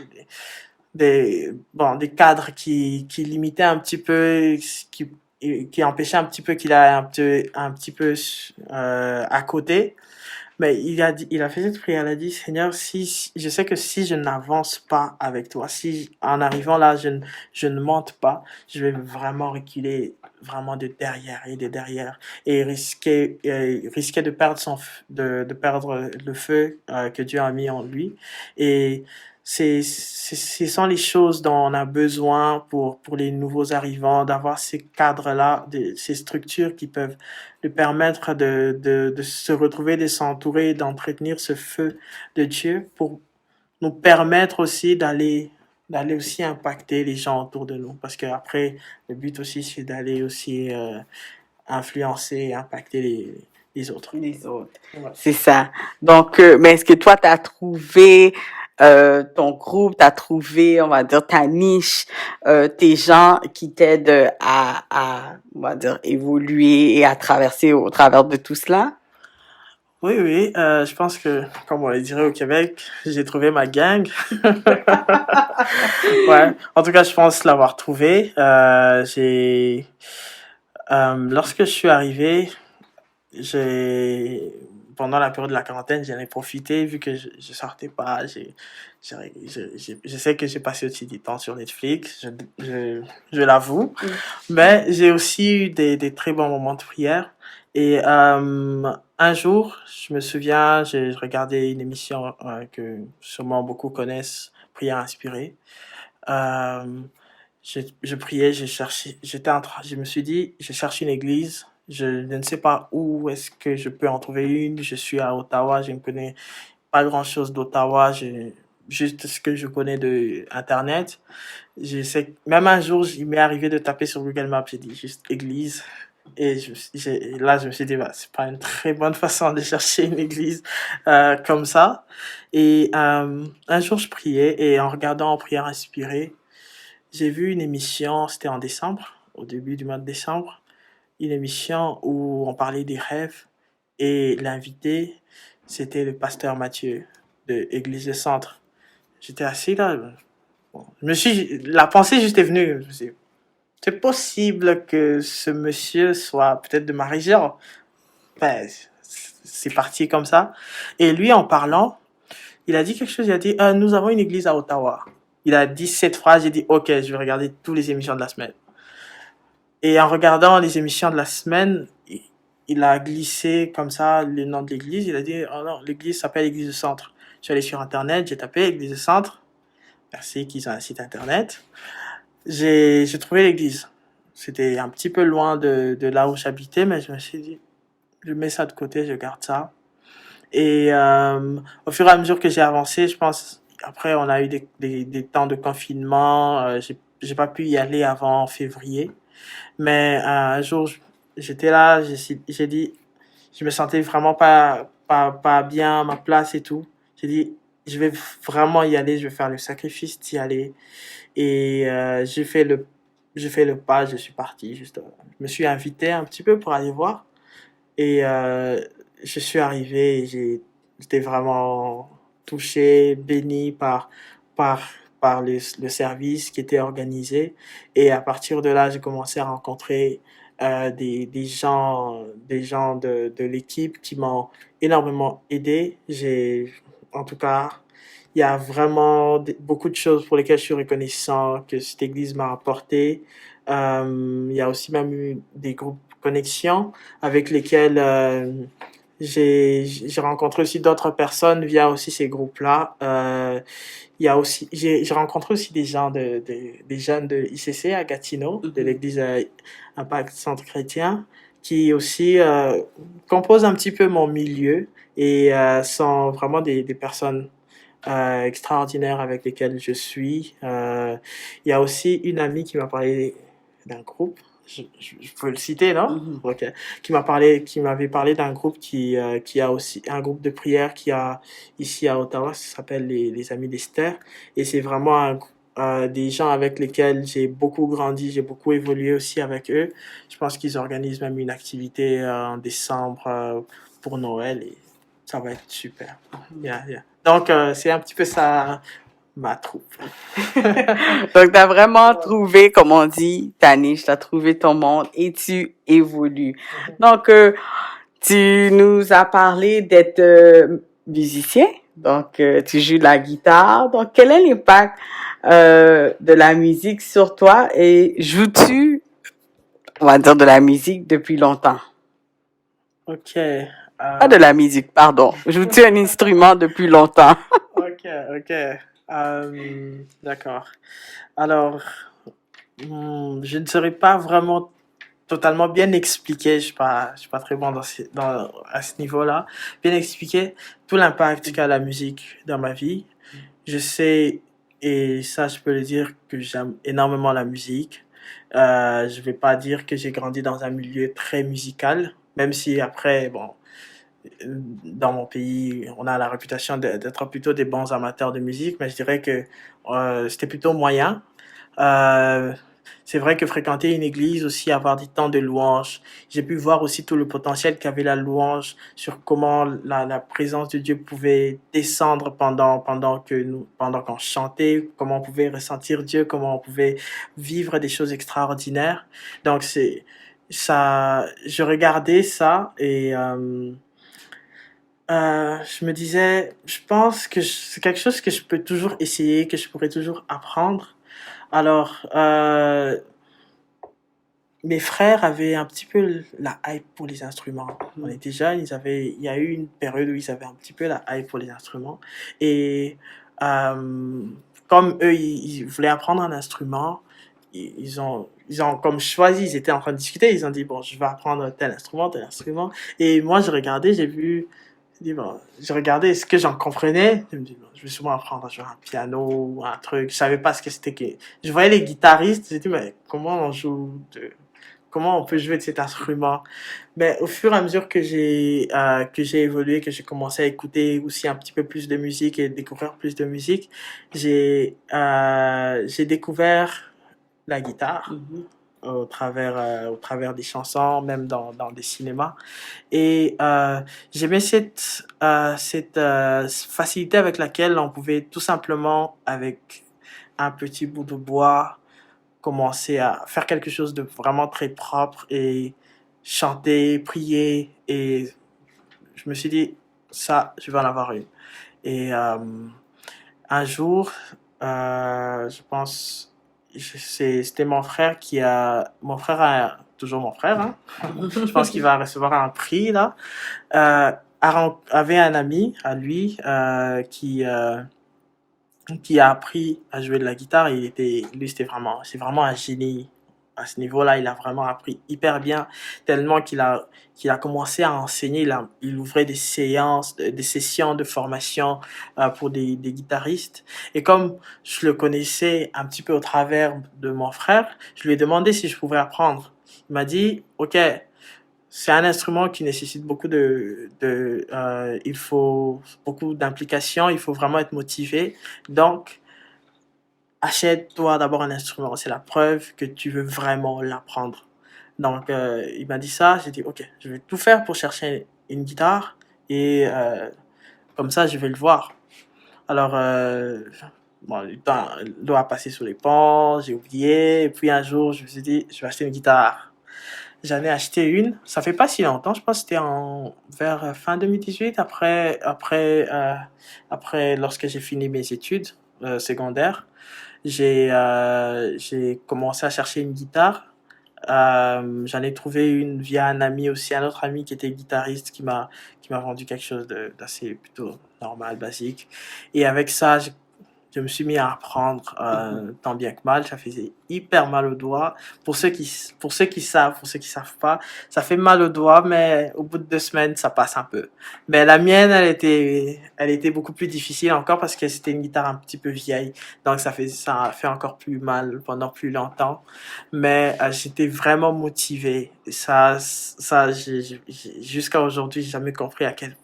cadres qui limitaient un petit peu, qui empêchaient un petit peu qu'il aille un petit peu à côté. Mais il a fait cette prière, il a dit, Seigneur, je sais que si je n'avance pas avec toi, si en arrivant là, je ne monte pas, je vais vraiment reculer vraiment de derrière et de derrière et risquer de perdre de perdre le feu que Dieu a mis en lui. Et ce sont les choses dont on a besoin pour les nouveaux arrivants, d'avoir ces cadres-là, ces structures qui peuvent lui permettre de se retrouver, de s'entourer, d'entretenir ce feu de Dieu pour nous permettre aussi d'aller aussi impacter les gens autour de nous. Parce que après, le but aussi, c'est d'aller aussi influencer et impacter les autres. Les autres. Ouais. C'est ça. Donc, mais est-ce que toi, tu as trouvé ton groupe, tu as trouvé, on va dire, ta niche, tes gens qui t'aident on va dire, évoluer et à traverser au travers de tout cela? Oui, je pense que, comme on le dirait au Québec, j'ai trouvé ma gang. Ouais, en tout cas, je pense l'avoir trouvé. Lorsque je suis arrivé, j'ai pendant la période de la quarantaine, j'en ai profité vu que je sortais pas. Je sais que j'ai passé aussi du temps sur Netflix, je l'avoue, mais j'ai aussi eu des très bons moments de prière. Et un jour, je me souviens, j'ai regardé une émission que sûrement beaucoup connaissent, Prière inspirée. Euh, je priais, je me suis dit, je cherche une église. Je ne sais pas où est-ce que je peux en trouver une. Je suis à Ottawa, je ne connais pas grand-chose d'Ottawa. Juste ce que je connais de Internet. Je sais, même un jour, il m'est arrivé de taper sur Google Maps, j'ai dit juste église. Et là, je me suis dit, bah, c'est pas une très bonne façon de chercher une église comme ça. Et un jour, je priais et en regardant en prière inspirée, j'ai vu une émission, c'était en décembre, au début du mois de décembre, une émission où on parlait des rêves et l'invité, c'était le pasteur Mathieu de Église du Centre. J'étais assis là, bon, la pensée juste est venue. Je me suis dit, c'est possible que ce monsieur soit peut-être de ma région. Ben, c'est parti comme ça. Et lui, en parlant, il a dit quelque chose, il a dit, nous avons une église à Ottawa. Il a dit cette phrase, j'ai dit, ok, je vais regarder toutes les émissions de la semaine. Et en regardant les émissions de la semaine, il a glissé comme ça le nom de l'église. Il a dit, oh non, l'église s'appelle Église du Centre. Je suis allé sur Internet, j'ai tapé Église du Centre. Merci qu'ils ont un site Internet. J'ai trouvé l'église. C'était un petit peu loin de là où j'habitais, mais je me suis dit, je mets ça de côté, je garde ça. Et au fur et à mesure que j'ai avancé, je pense, après on a eu des temps de confinement, j'ai pas pu y aller avant février. Mais un jour, j'étais là, j'ai dit, je me sentais vraiment pas bien à ma place et tout. J'ai dit, je vais vraiment y aller, je vais faire le sacrifice d'y aller. Et j'ai fait le pas, je suis parti. Juste, je me suis invité un petit peu pour aller voir. Et je suis arrivé et j'étais vraiment touché, béni par, par le service qui était organisé. Et à partir de là, j'ai commencé à rencontrer des gens de l'équipe qui m'ont énormément aidé. En tout cas, il y a vraiment beaucoup de choses pour lesquelles je suis reconnaissant que cette église m'a apporté. Il y a aussi même eu des groupes connexions avec lesquels j'ai rencontré aussi d'autres personnes via aussi ces groupes-là. Il y a aussi, j'ai rencontré aussi des gens des jeunes de ICC à Gatineau, de l'église Impact Centre Chrétien, qui aussi composent un petit peu mon milieu et sont vraiment des personnes extraordinaires avec lesquelles je suis. Il y a aussi une amie qui m'a parlé d'un groupe, je peux le citer, non? Ok. Qui m'avait parlé d'un groupe qui a aussi un groupe de prière qui a ici à Ottawa, ça s'appelle les Amis d'Esther, et c'est vraiment des gens avec lesquels j'ai beaucoup grandi, j'ai beaucoup évolué aussi avec eux. Je pense qu'ils organisent même une activité en décembre pour Noël et ça va être super. Yeah. Donc c'est un petit peu ça ma troupe. Donc, tu as vraiment trouvé, comme on dit, ta niche, tu as trouvé ton monde et tu évolues. Donc, Tu nous as parlé d'être musicien, donc tu joues de la guitare. Donc, quel est l'impact de la musique sur toi et joues-tu, on va dire, de la musique depuis longtemps? Ok. Pas de la musique, pardon. Joues-tu un instrument depuis longtemps? Ok, ok. D'accord. Alors, je ne saurais pas vraiment totalement bien expliquer, je suis pas très bon à ce niveau-là, bien expliquer tout l'impact qu'a la musique dans ma vie. Je sais, et ça je peux le dire, que j'aime énormément la musique. Je vais pas dire que j'ai grandi dans un milieu très musical, même si après, bon, dans mon pays, on a la réputation d'être plutôt des bons amateurs de musique, mais je dirais que c'était plutôt moyen. Euh, c'est vrai que fréquenter une église aussi, avoir des temps de louange, j'ai pu voir aussi tout le potentiel qu'avait la louange sur comment la présence de Dieu pouvait descendre pendant qu'on chantait, comment on pouvait ressentir Dieu, comment on pouvait vivre des choses extraordinaires. Donc ça, je regardais ça et je me disais, je pense que c'est quelque chose que je peux toujours essayer, que je pourrais toujours apprendre. Alors, mes frères avaient un petit peu la hype pour les instruments. On était jeunes, il y a eu une période où ils avaient un petit peu la hype pour les instruments. Et euh, comme eux, ils voulaient apprendre un instrument, ils ont comme choisi, ils étaient en train de discuter, ils ont dit, bon, je vais apprendre tel instrument, tel instrument. Et moi, je regardais, j'ai dit, bon, je regardais ce que j'en comprenais. Je me dis, bon, je vais sûrement apprendre à jouer un piano ou un truc. Je savais pas ce que c'était que. Je voyais les guitaristes, j'ai dit, mais comment on peut jouer de cet instrument? Mais au fur et à mesure que j'ai évolué, que j'ai commencé à écouter aussi un petit peu plus de musique et découvrir plus de musique, j'ai découvert la guitare. Au travers des chansons, même dans des cinémas. Et j'aimais cette facilité avec laquelle on pouvait tout simplement, avec un petit bout de bois, commencer à faire quelque chose de vraiment très propre et chanter, prier. Et je me suis dit, ça, je vais en avoir une. Et un jour, je pense, c'était mon frère mon frère toujours mon frère, hein. Je pense qu'il va recevoir un prix là. Avait un ami à lui qui a appris à jouer de la guitare. Lui, c'est vraiment un génie à ce niveau-là. Il a vraiment appris hyper bien, tellement qu'il a commencé à enseigner. Il ouvrait des séances, des sessions de formation pour des guitaristes. Et comme je le connaissais un petit peu au travers de mon frère, je lui ai demandé si je pouvais apprendre. Il m'a dit, OK, c'est un instrument qui nécessite il faut beaucoup d'implication, il faut vraiment être motivé. Donc, achète-toi d'abord un instrument. C'est la preuve que tu veux vraiment l'apprendre. Donc, il m'a dit ça. J'ai dit, OK, je vais tout faire pour chercher une guitare et comme ça, je vais le voir. Alors, bon, le temps doit passer sur les ponts, j'ai oublié. Et puis un jour, je me suis dit, je vais acheter une guitare. J'en ai acheté une, ça fait pas si longtemps, je pense que c'était vers fin 2018, après lorsque j'ai fini mes études secondaires, j'ai commencé à chercher une guitare. J'en ai trouvé une via un ami aussi, un autre ami qui était guitariste qui m'a vendu quelque chose d'assez plutôt normal, basique. Et avec ça, je me suis mis à apprendre tant bien que mal. Ça faisait hyper mal aux doigts. Pour ceux qui savent, pour ceux qui savent pas, ça fait mal aux doigts, mais au bout de 2 semaines, ça passe un peu. Mais la mienne, elle était beaucoup plus difficile encore parce que c'était une guitare un petit peu vieille. Donc ça a fait encore plus mal pendant plus longtemps. Mais j'étais vraiment motivé. Jusqu'à aujourd'hui, j'ai jamais compris à quel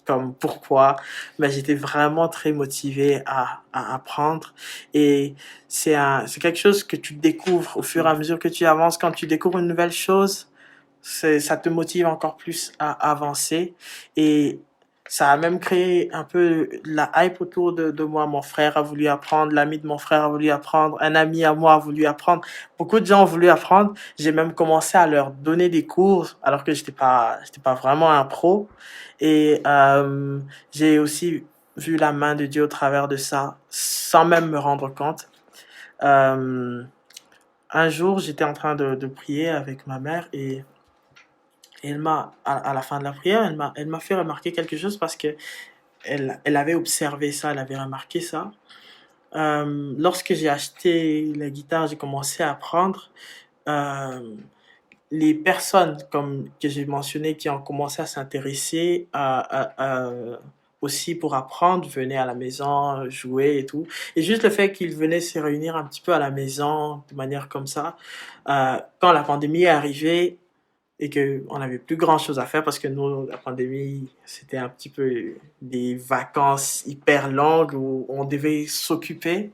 comme pourquoi, mais j'étais vraiment très motivé à apprendre. Et c'est quelque chose que tu découvres au fur et à mesure que tu avances. Quand tu découvres une nouvelle chose, ça te motive encore plus à avancer. Et ça a même créé un peu la hype autour de moi. Mon frère a voulu apprendre, l'ami de mon frère a voulu apprendre, un ami à moi a voulu apprendre. Beaucoup de gens ont voulu apprendre. J'ai même commencé à leur donner des cours alors que j'étais pas vraiment un pro. Et j'ai aussi vu la main de Dieu au travers de ça, sans même me rendre compte. Euh, un jour, j'étais en train de prier avec ma mère et à la fin de la prière, elle m'a fait remarquer quelque chose parce que elle avait observé ça, elle avait remarqué ça. Lorsque j'ai acheté la guitare, j'ai commencé à apprendre. Euh, les personnes, comme que j'ai mentionné, qui ont commencé à s'intéresser aussi pour apprendre, venaient à la maison, jouer et tout. Et juste le fait qu'ils venaient se réunir un petit peu à la maison, de manière comme ça, quand la pandémie est arrivée, et que on n'avait plus grand chose à faire parce que nous, la pandémie, c'était un petit peu des vacances hyper longues où on devait s'occuper.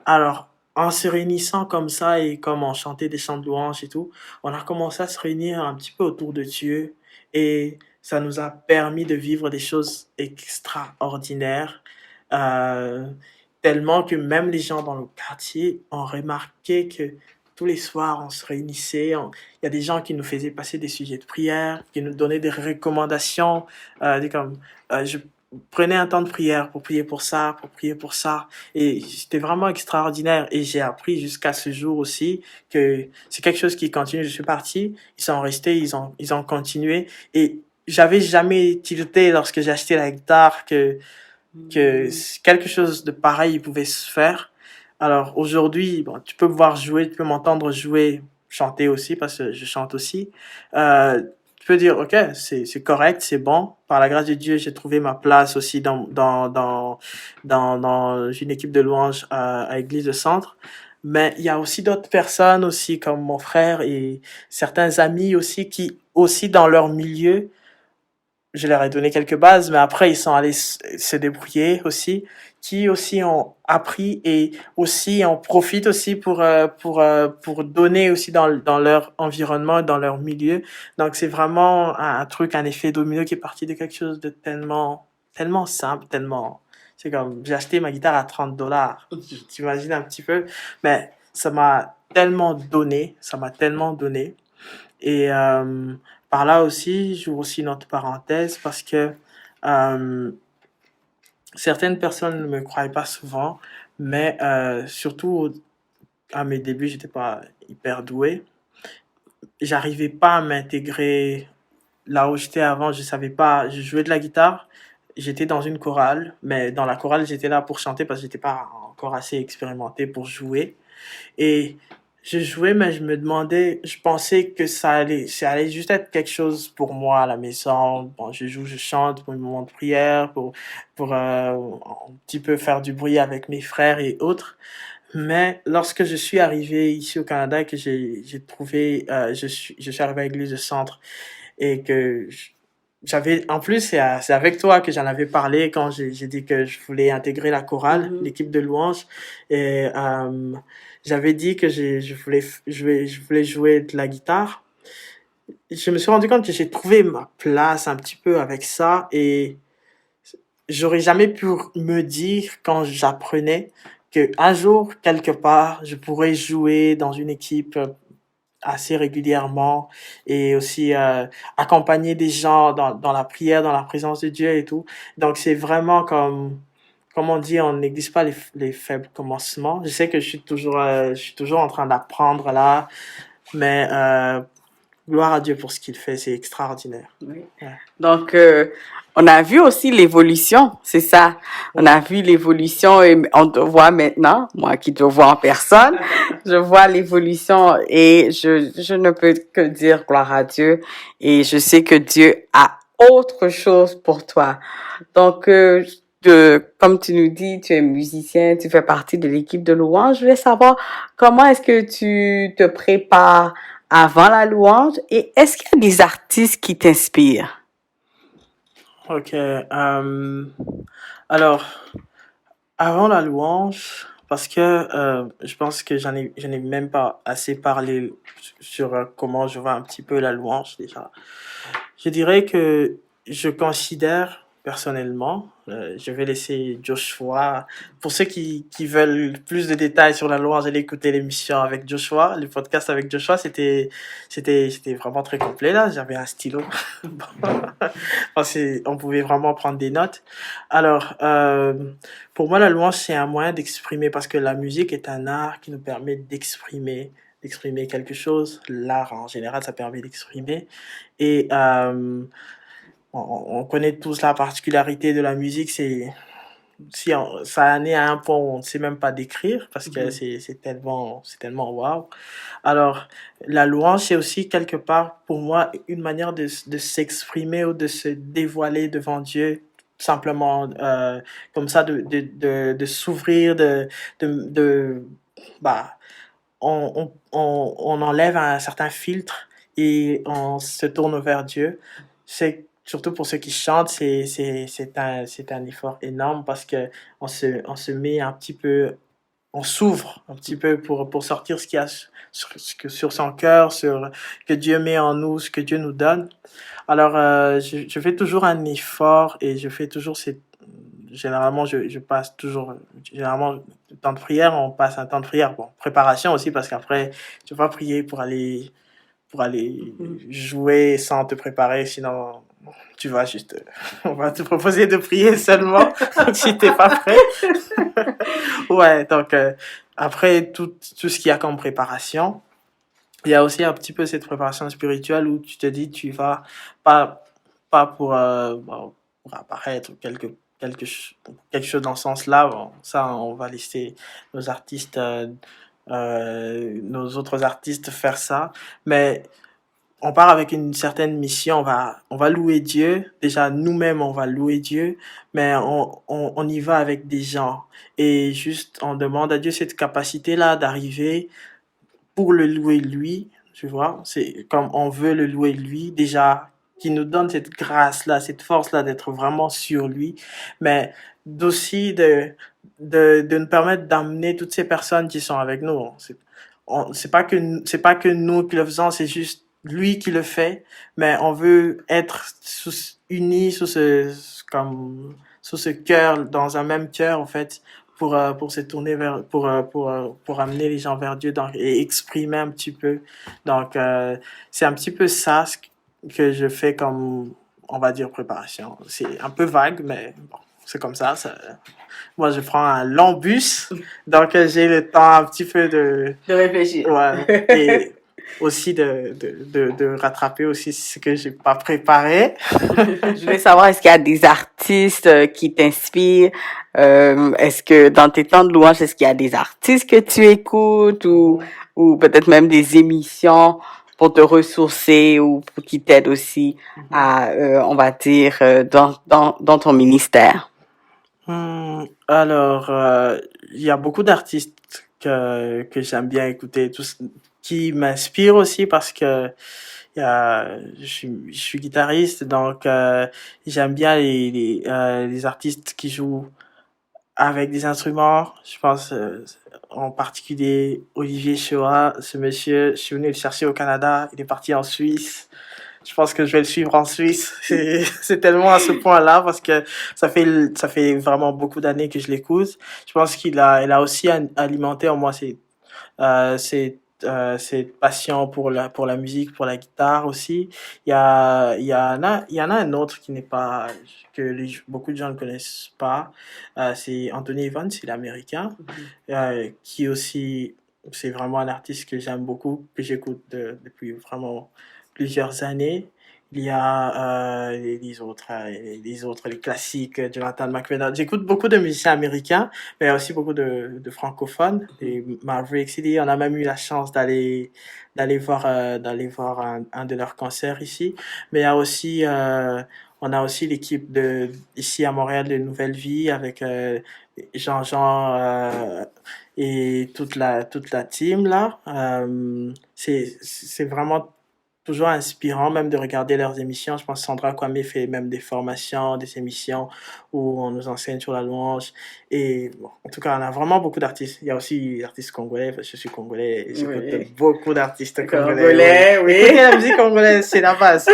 Alors, en se réunissant comme ça et comme on chantait des chants de louange et tout, on a commencé à se réunir un petit peu autour de Dieu et ça nous a permis de vivre des choses extraordinaires. Euh, Tellement que même les gens dans le quartier ont remarqué que tous les soirs, on se réunissait. Il y a des gens qui nous faisaient passer des sujets de prière, qui nous donnaient des recommandations, comme je prenais un temps de prière pour prier pour ça, pour prier pour ça. Et c'était vraiment extraordinaire. Et j'ai appris jusqu'à ce jour aussi que c'est quelque chose qui continue. Je suis parti, ils sont restés, ils ont continué. Et j'avais jamais tilté lorsque j'ai acheté la guitare que quelque chose de pareil pouvait se faire. Alors aujourd'hui, bon, tu peux me voir jouer, tu peux m'entendre jouer, chanter aussi parce que je chante aussi. Tu peux dire, ok, c'est correct, c'est bon. Par la grâce de Dieu, j'ai trouvé ma place aussi dans une équipe de louanges à Église de Centre. Mais il y a aussi d'autres personnes aussi, comme mon frère et certains amis aussi, qui aussi dans leur milieu je leur ai donné quelques bases, mais après ils sont allés se débrouiller aussi, qui aussi ont appris et aussi en profitent aussi pour donner aussi dans leur environnement, dans leur milieu. Donc c'est vraiment un truc, un effet domino qui est parti de quelque chose de tellement simple, tellement... C'est comme, j'ai acheté ma guitare à $30. T'imagines un petit peu, mais ça m'a tellement donné, ça m'a tellement donné. Et par là aussi, j'ouvre aussi une autre parenthèse parce que euh, certaines personnes ne me croyaient pas souvent, mais surtout à mes débuts, j'étais pas hyper doué. J'arrivais pas à m'intégrer là où j'étais avant. Je savais pas, je jouais de la guitare. J'étais dans une chorale, mais dans la chorale, j'étais là pour chanter parce que j'étais pas encore assez expérimenté pour jouer. Et je jouais, mais je me demandais, je pensais que ça allait juste être quelque chose pour moi à la maison. Bon, je joue, je chante pour le moment de prière, pour un petit peu faire du bruit avec mes frères et autres. Mais lorsque je suis arrivé ici au Canada, que j'ai trouvé, je suis arrivé à l'église de centre et que j'avais, en plus, c'est avec toi que j'en avais parlé quand j'ai dit que je voulais intégrer la chorale, l'équipe de louanges. Et j'avais dit que je voulais jouer de la guitare. Je me suis rendu compte que j'ai trouvé ma place un petit peu avec ça et j'aurais jamais pu me dire quand j'apprenais que un jour, quelque part, je pourrais jouer dans une équipe assez régulièrement et aussi accompagner des gens dans la prière, dans la présence de Dieu et tout. Donc c'est vraiment comme on dit, on néglige pas les faibles commencements. Je sais que je suis toujours en train d'apprendre là, mais gloire à Dieu pour ce qu'il fait, c'est extraordinaire. Oui. Ouais. Donc, on a vu aussi l'évolution, c'est ça. On a vu l'évolution et on te voit maintenant, moi qui te vois en personne, je vois l'évolution et je ne peux que dire gloire à Dieu et je sais que Dieu a autre chose pour toi. Donc, comme tu nous dis, tu es musicien, tu fais partie de l'équipe de louange. Je voulais savoir comment est-ce que tu te prépares avant la louange et est-ce qu'il y a des artistes qui t'inspirent? Ok. Alors, avant la louange, parce que je pense que j'en ai même pas assez parlé sur comment je vois un petit peu la louange déjà. Je dirais que je considère personnellement. Je vais laisser Joshua. Pour ceux qui veulent plus de détails sur la louange, allez écouter l'émission avec Joshua, le podcast avec Joshua. C'était vraiment très complet là. J'avais un stylo. On pouvait vraiment prendre des notes. Alors, pour moi, la louange, c'est un moyen d'exprimer parce que la musique est un art qui nous permet d'exprimer quelque chose. L'art, en général, ça permet d'exprimer. Et on connaît tous la particularité de la musique, c'est ça en est à un point où on ne sait même pas décrire parce que c'est tellement wow. Alors, la louange, c'est aussi quelque part pour moi une manière de s'exprimer ou de se dévoiler devant Dieu simplement comme ça de s'ouvrir bah on enlève un certain filtre et on se tourne vers Dieu. C'est surtout pour ceux qui chantent, c'est un effort énorme parce que on se met un petit peu, on s'ouvre un petit peu pour sortir ce qu'il y a sur son cœur, sur que Dieu met en nous, ce que Dieu nous donne. Alors, je fais toujours un effort et je fais toujours généralement, je passe toujours, généralement, le temps de prière, on passe un temps de prière. Bon, préparation aussi, parce qu'après, tu vas pas prier pour aller jouer sans te préparer, sinon, tu vas juste, on va te proposer de prier seulement si t'es pas prêt. Ouais, donc, après tout ce qu'il y a comme préparation, il y a aussi un petit peu cette préparation spirituelle où tu te dis, tu vas pas, pas pour apparaître quelque chose dans ce sens-là. Bon, ça, on va laisser nos artistes, nos autres artistes faire ça. Mais on part avec une certaine mission. On va louer Dieu. Déjà, nous-mêmes, on va louer Dieu, mais on y va avec des gens. Et juste, on demande à Dieu cette capacité-là d'arriver pour le louer lui, tu vois. C'est comme on veut le louer lui, déjà, qui nous donne cette grâce-là, cette force-là d'être vraiment sur lui, mais d'aussi de nous permettre d'amener toutes ces personnes qui sont avec nous. C'est pas que nous qui le faisons, c'est juste lui qui le fait, mais on veut être unis sous ce cœur, dans un même cœur, en fait, pour se tourner pour amener les gens vers Dieu et exprimer un petit peu. Donc, c'est un petit peu ça que je fais comme, on va dire, préparation. C'est un peu vague, mais bon, c'est comme ça. Moi, je prends un long bus, donc j'ai le temps un petit peu De réfléchir. ouais, et aussi de rattraper aussi ce que j'ai pas préparé. Je voulais savoir, est-ce qu'il y a des artistes qui t'inspirent? Est-ce que dans tes temps de louange, est-ce qu'il y a des artistes que tu écoutes ou peut-être même des émissions pour te ressourcer ou pour qui t'aident aussi à, on va dire, dans ton ministère? Alors, il y a beaucoup d'artistes que j'aime bien écouter, qui m'inspirent aussi parce que je suis guitariste, donc j'aime bien les artistes qui jouent avec des instruments. Je pense en particulier Olivier Choa, ce monsieur, je suis venu le chercher au Canada, il est parti en Suisse. Je pense que je vais le suivre en Suisse. C'est tellement à ce point-là parce que ça fait vraiment beaucoup d'années que je l'écoute. Je pense il a aussi alimenté en moi cette passion pour la musique, pour la guitare aussi. Il y en a un autre qui n'est pas, que beaucoup de gens ne connaissent pas. C'est Anthony Evans, il est américain, qui aussi, c'est vraiment un artiste que j'aime beaucoup, que j'écoute depuis vraiment plusieurs années. Il y a les classiques, Jonathan McReynolds. J'écoute beaucoup de musiciens américains, mais aussi beaucoup de francophones, des Mavericks City. On a même eu la chance d'aller voir un de leurs concerts ici. Mais on a aussi l'équipe ici à Montréal de Nouvelle Vie avec Jean-Jean et toute la team là. C'est vraiment toujours inspirant même de regarder leurs émissions. Je pense que Sandra Kwame fait même des formations, des émissions où on nous enseigne sur la louange. Et bon, en tout cas, on a vraiment beaucoup d'artistes. Il y a aussi des artistes congolais, parce que je suis congolais et j'écoute Oui. beaucoup d'artistes congolais. Congolais, oui. Écouter la musique congolaise, c'est la base.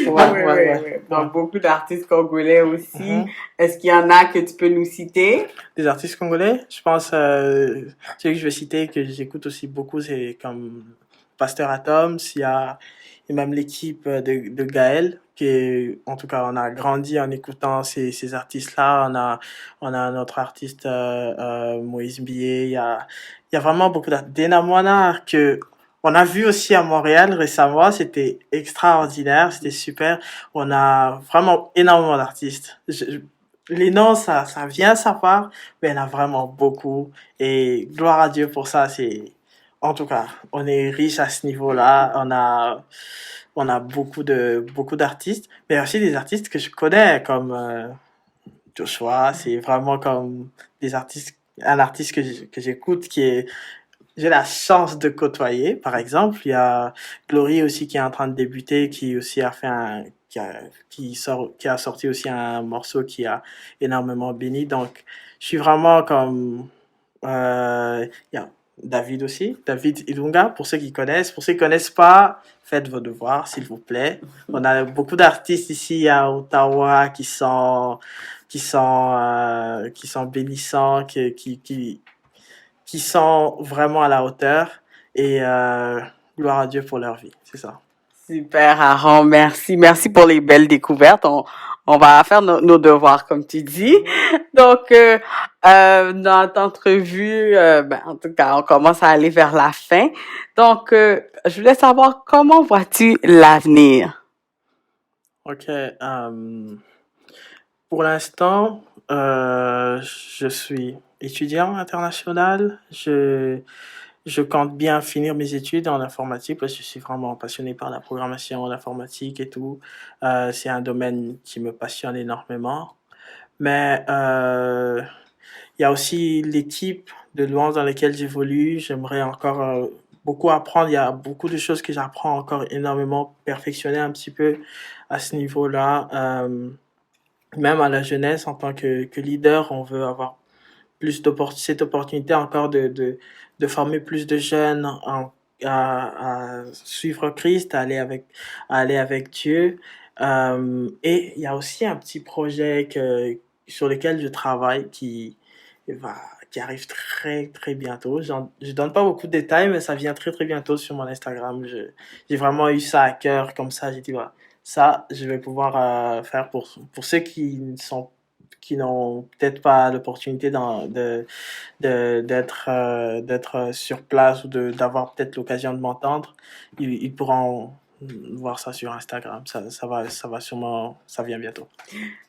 Oui. Donc, beaucoup d'artistes congolais aussi. Mhm. Est-ce qu'il y en a que tu peux nous citer? Des artistes congolais, je pense, celui que je vais citer, que j'écoute aussi beaucoup, c'est comme Pasteur Atoms, il y a même l'équipe de Gaël, en tout cas, on a grandi en écoutant ces artistes-là. On a notre artiste Moïse Billet, il y a vraiment beaucoup d'artistes. Dena Moana, que on a vu aussi à Montréal récemment, c'était extraordinaire, c'était super. On a vraiment énormément d'artistes. Les noms, ça vient, ça part, mais il y en a vraiment beaucoup. Et gloire à Dieu pour ça, en tout cas, on est riche à ce niveau-là. On a beaucoup d'artistes, mais aussi des artistes que je connais, comme Joshua. C'est vraiment comme un artiste que j'écoute j'ai la chance de côtoyer. Par exemple, il y a Glory aussi qui est en train de débuter, qui aussi a fait qui a sorti aussi un morceau qui a énormément béni. Donc, je suis vraiment comme, il y a David aussi, David Ilunga, pour ceux qui connaissent. Pour ceux qui connaissent pas, faites vos devoirs, s'il vous plaît. On a beaucoup d'artistes ici à Ottawa qui sont bénissants, qui sont vraiment à la hauteur et gloire à Dieu pour leur vie, c'est ça. Super, Aaron, merci. Merci pour les belles découvertes. On va faire nos devoirs, comme tu dis. Donc, dans notre entrevue, en tout cas, on commence à aller vers la fin. Donc, je voulais savoir comment vois-tu l'avenir? Ok. Pour l'instant, je suis étudiant international. Je compte bien finir mes études en informatique parce que je suis vraiment passionné par la programmation, l'informatique et tout. C'est un domaine qui me passionne énormément. Mais il y a aussi l'équipe de louange dans laquelle j'évolue. J'aimerais encore beaucoup apprendre. Il y a beaucoup de choses que j'apprends encore énormément, perfectionner un petit peu à ce niveau-là. Même à la jeunesse, en tant que leader, on veut avoir cette opportunité encore de former plus de jeunes à suivre Christ, à aller avec Dieu. Et il y a aussi un petit projet sur lequel je travaille qui arrive très très bientôt. Je donne pas beaucoup de détails, mais ça vient très très bientôt sur mon Instagram. J'ai vraiment eu ça à cœur comme ça. J'ai dit, voilà, ça, je vais pouvoir faire pour ceux qui n'ont peut-être pas l'opportunité d'être sur place ou d'avoir peut-être l'occasion de m'entendre, ils pourront voir ça sur Instagram. Ça va sûrement, ça vient bientôt.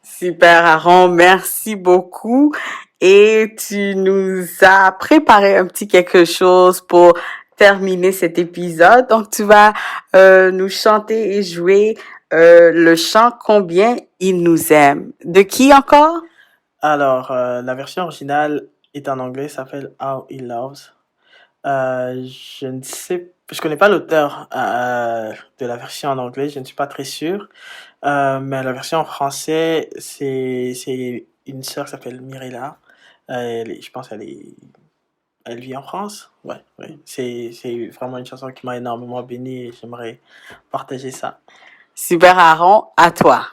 Super, Aaron, merci beaucoup. Et tu nous as préparé un petit quelque chose pour terminer cet épisode. Donc, tu vas nous chanter et jouer le chant Combien il nous aime. De qui encore? Alors, la version originale est en anglais, s'appelle How He Loves. Je connais pas l'auteur de la version en anglais, je ne suis pas très sûr. Mais la version en français, c'est une sœur qui s'appelle Mirella. Je pense elle vit en France. Ouais, ouais. C'est vraiment une chanson qui m'a énormément béni et j'aimerais partager ça. Super, Aaron, à toi.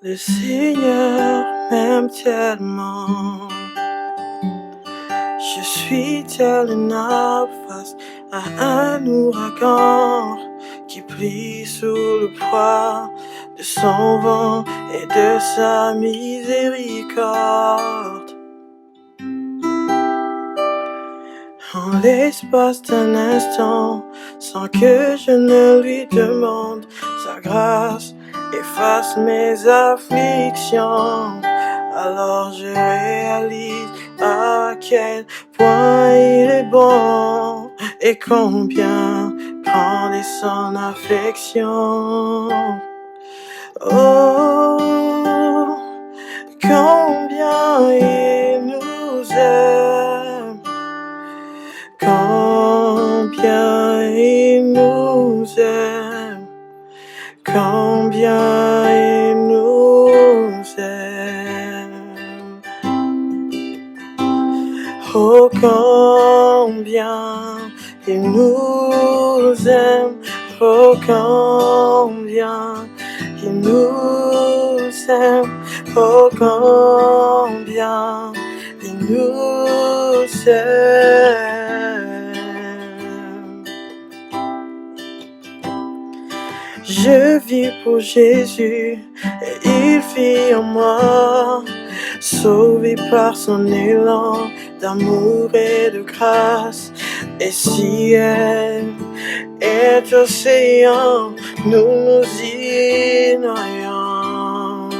Le Seigneur m'aime tellement. Je suis tel une nappe face à un ouragan qui plie sous le poids de son vent et de sa miséricorde. En l'espace d'un instant, sans que je ne lui demande, sa grâce efface mes afflictions. alors je réalise à quel point il est bon et combien grande est son affection. Oh, combien il nous aime, combien il nous aime, combien il nous aime. Oh, combien il nous aime, oh, combien il nous aime, oh, combien il nous aime. Je vis pour Jésus et il vit en moi, sauvé par son élan d'amour et de grâce. Et si elle est océan, nous nous y noyons.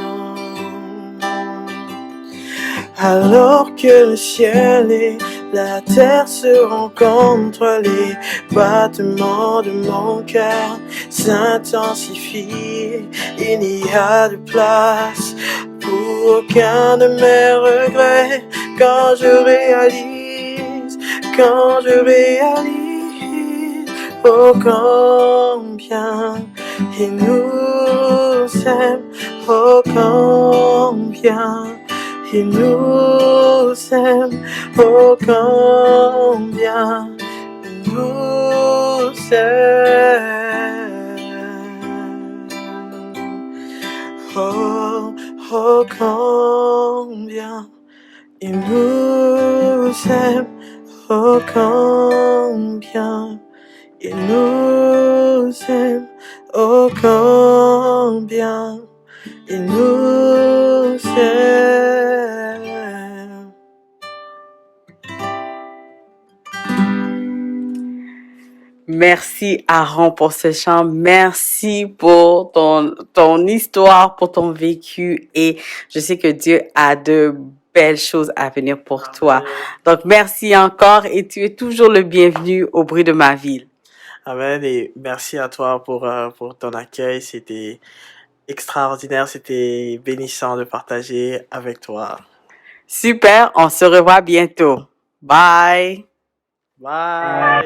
Alors que le ciel et la terre se rencontrent, les battements de mon cœur s'intensifient. Il n'y a de place pour aucun de mes regrets quand je réalise, oh, combien il nous aime, oh, combien il nous aime, oh, combien il nous aime. Oh, oh, combien il nous aime, oh, combien il nous aime, oh, combien il nous aime. Merci Aaron pour ce chant. Merci pour ton histoire, pour ton vécu. Et je sais que Dieu a de belles choses à venir pour toi. Donc merci encore et tu es toujours le bienvenu au bruit de ma ville. Amen et merci à toi pour ton accueil. C'était extraordinaire, c'était bénissant de partager avec toi. Super, on se revoit bientôt. Bye. Bye.